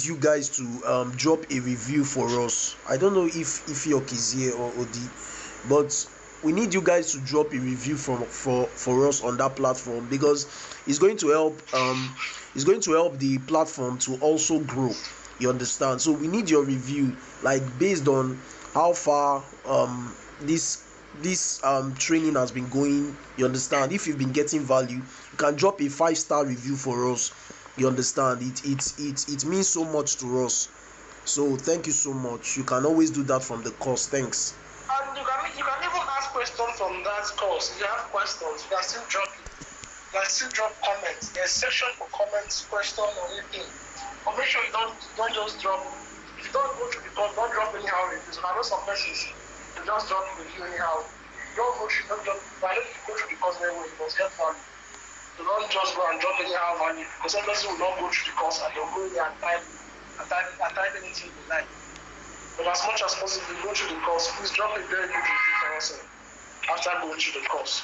you guys to drop a review for us. I don't know if Yok is here or Odi, but we need you guys to drop a review for us on that platform, because it's going to help the platform to also grow. You understand? So we need your review, like based on how far this training has been going. You understand? If you've been getting value, you can drop a 5-star review for us. You understand? It means so much to us. So thank you so much. You can always do that from the course. Thanks. And you can even ask questions from that course. If you have questions, you can still drop it. You can still drop comments. There's a section for comments, question, or anything. But make sure you don't just drop. If you don't go through the course, don't drop anyhow reviews. I know some persons, you just drop review anyhow. Don't go through. Don't drop. But if you go through the course very well, you must get value. You don't just go and drop anyhow value, because some persons will not go through the course and they'll go there and type anything they like. But as much as possible, go through the course. Please drop a very good review for us after going through the course.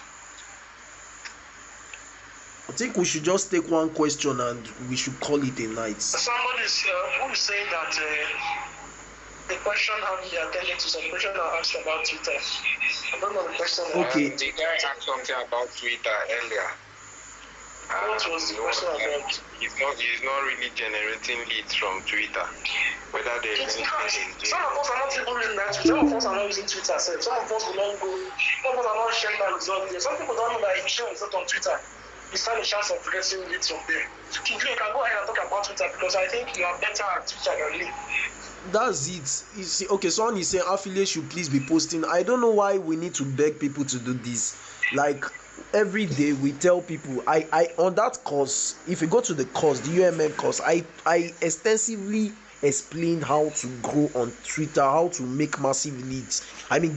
I think we should just take one question and we should call it a night. Somebody who is saying that the question having been attended to, some question I asked about Twitter. I don't know the question. Okay. The guy asked something about Twitter earlier. What was the question about? He's not really generating leads from Twitter. Whether there's anything. Some of us are not even using that. Some of us are not using Twitter. Some of us will not go. Some of us are not sharing that result there. Some people don't know that if you share a result on Twitter, you stand a chance of getting leads from there. So you can go ahead and talk about Twitter, because I think you are better at Twitter than me. That's it. You see, okay, someone is saying affiliates should please be posting. I don't know why we need to beg people to do this. Like every day we tell people, I on that course, if you go to the course, the UMN course, I extensively explained how to grow on Twitter, how to make massive leads.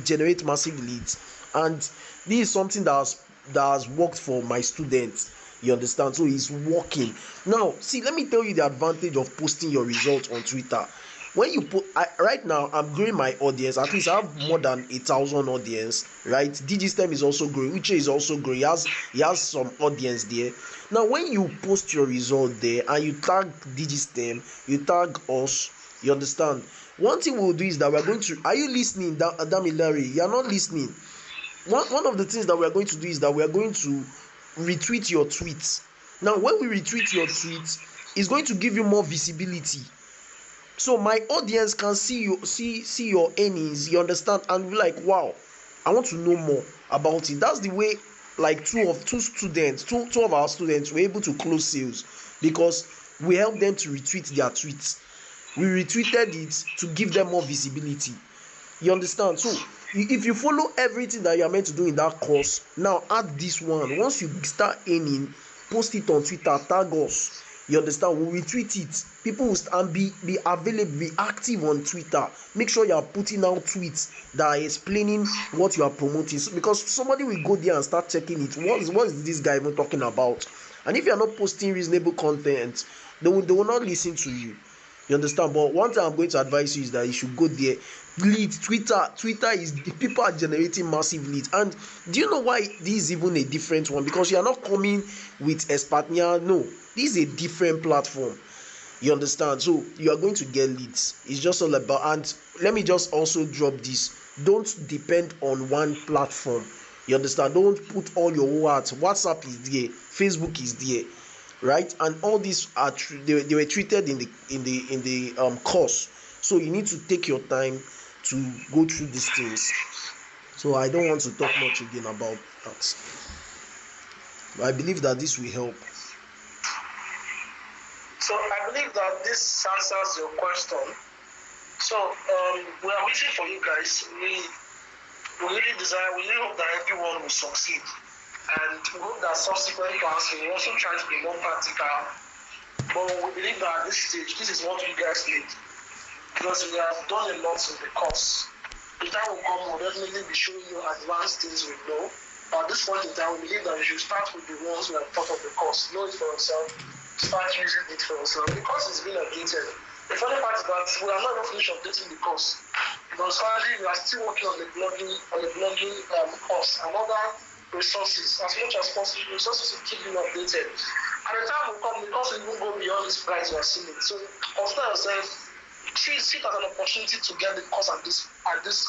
Generate massive leads. And this is something that has worked for my students. You understand? So it's working. Now, see, let me tell you the advantage of posting your results on Twitter. When you put, right now I'm growing my audience. At least I have more than 1,000 audience, right? Digistem is also growing. Uche is also growing. He has some audience there. Now, when you post your result there and you tag Digistem, you tag us, you understand? One thing we'll do is that we're going to. Are you listening, Damilari? You're not listening. One of the things that we're going to do is that we're going to retweet your tweets. Now, when we retweet your tweets, it's going to give you more visibility. So my audience can see your earnings, you understand, and be like, wow, I want to know more about it. That's the way, like two of our students were able to close sales, because we helped them to retweet their tweets. We retweeted it to give them more visibility. You understand? So if you follow everything that you are meant to do in that course, now add this one. Once you start earning, post it on Twitter, tag us. You understand? We'll retweet it. People will be available, be active on Twitter. Make sure you are putting out tweets that are explaining what you are promoting, because somebody will go there and start checking it. What is this guy even talking about? And if you are not posting reasonable content, they will not listen to you. You understand? But one thing I'm going to advise you is that you should go there. Lead Twitter is, people are generating massive leads. And do you know why this is even a different one? Because you are not coming with Espatnia. No, this is a different platform. You understand? So you are going to get leads. It's just all about. And let me just also drop this. Don't depend on one platform. You understand? Don't put all your heart. WhatsApp is there, Facebook is there, right? And all these are they were treated in the course. So you need to take your time to go through these things. So I don't want to talk much again about that. But I believe that this will help. So I believe that this answers your question. So we are waiting for you guys. We really hope that everyone will succeed. And we hope that subsequent class will also try to be more practical. But we believe that at this stage, this is what you guys need. Because we have done a lot in the course. The time will come, we'll definitely be showing you advanced things we know. But at this point in time, we believe that we should start with the ones who have thought of the course. Know it for yourself. start using it for us. The course is being updated. The funny part is that we are not even finished updating the course. Because currently we are still working on the blogging course and other resources as much as possible. Resources will keep being updated. At the time will come, the course will even go beyond this price you are seeing it. So consider yourself, see it as an opportunity to get the course at this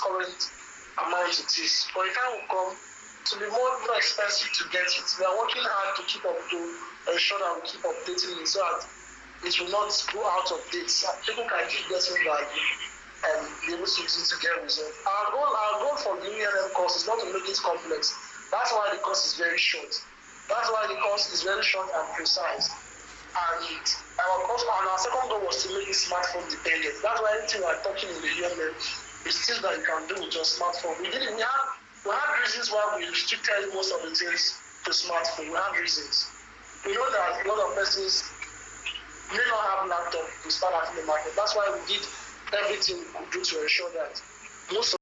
current amount it is. But the time will come to be more expensive to get it. We are working hard to keep up to ensure that we keep updating it so that it will not go out of date. So people can keep getting value and be able to use it to get results. Our goal for the UNM course is not to make it complex. That's why the course is very short. That's why the course is very short and precise. And our second goal was to make it smartphone dependent. That's why anything we're talking in the UNM is things that you can do with your smartphone. We had reasons why we restricted most of the things to smartphone. We had reasons. We know that a lot of persons may not have laptop to start out in the market. That's why we did everything we could do to ensure that most of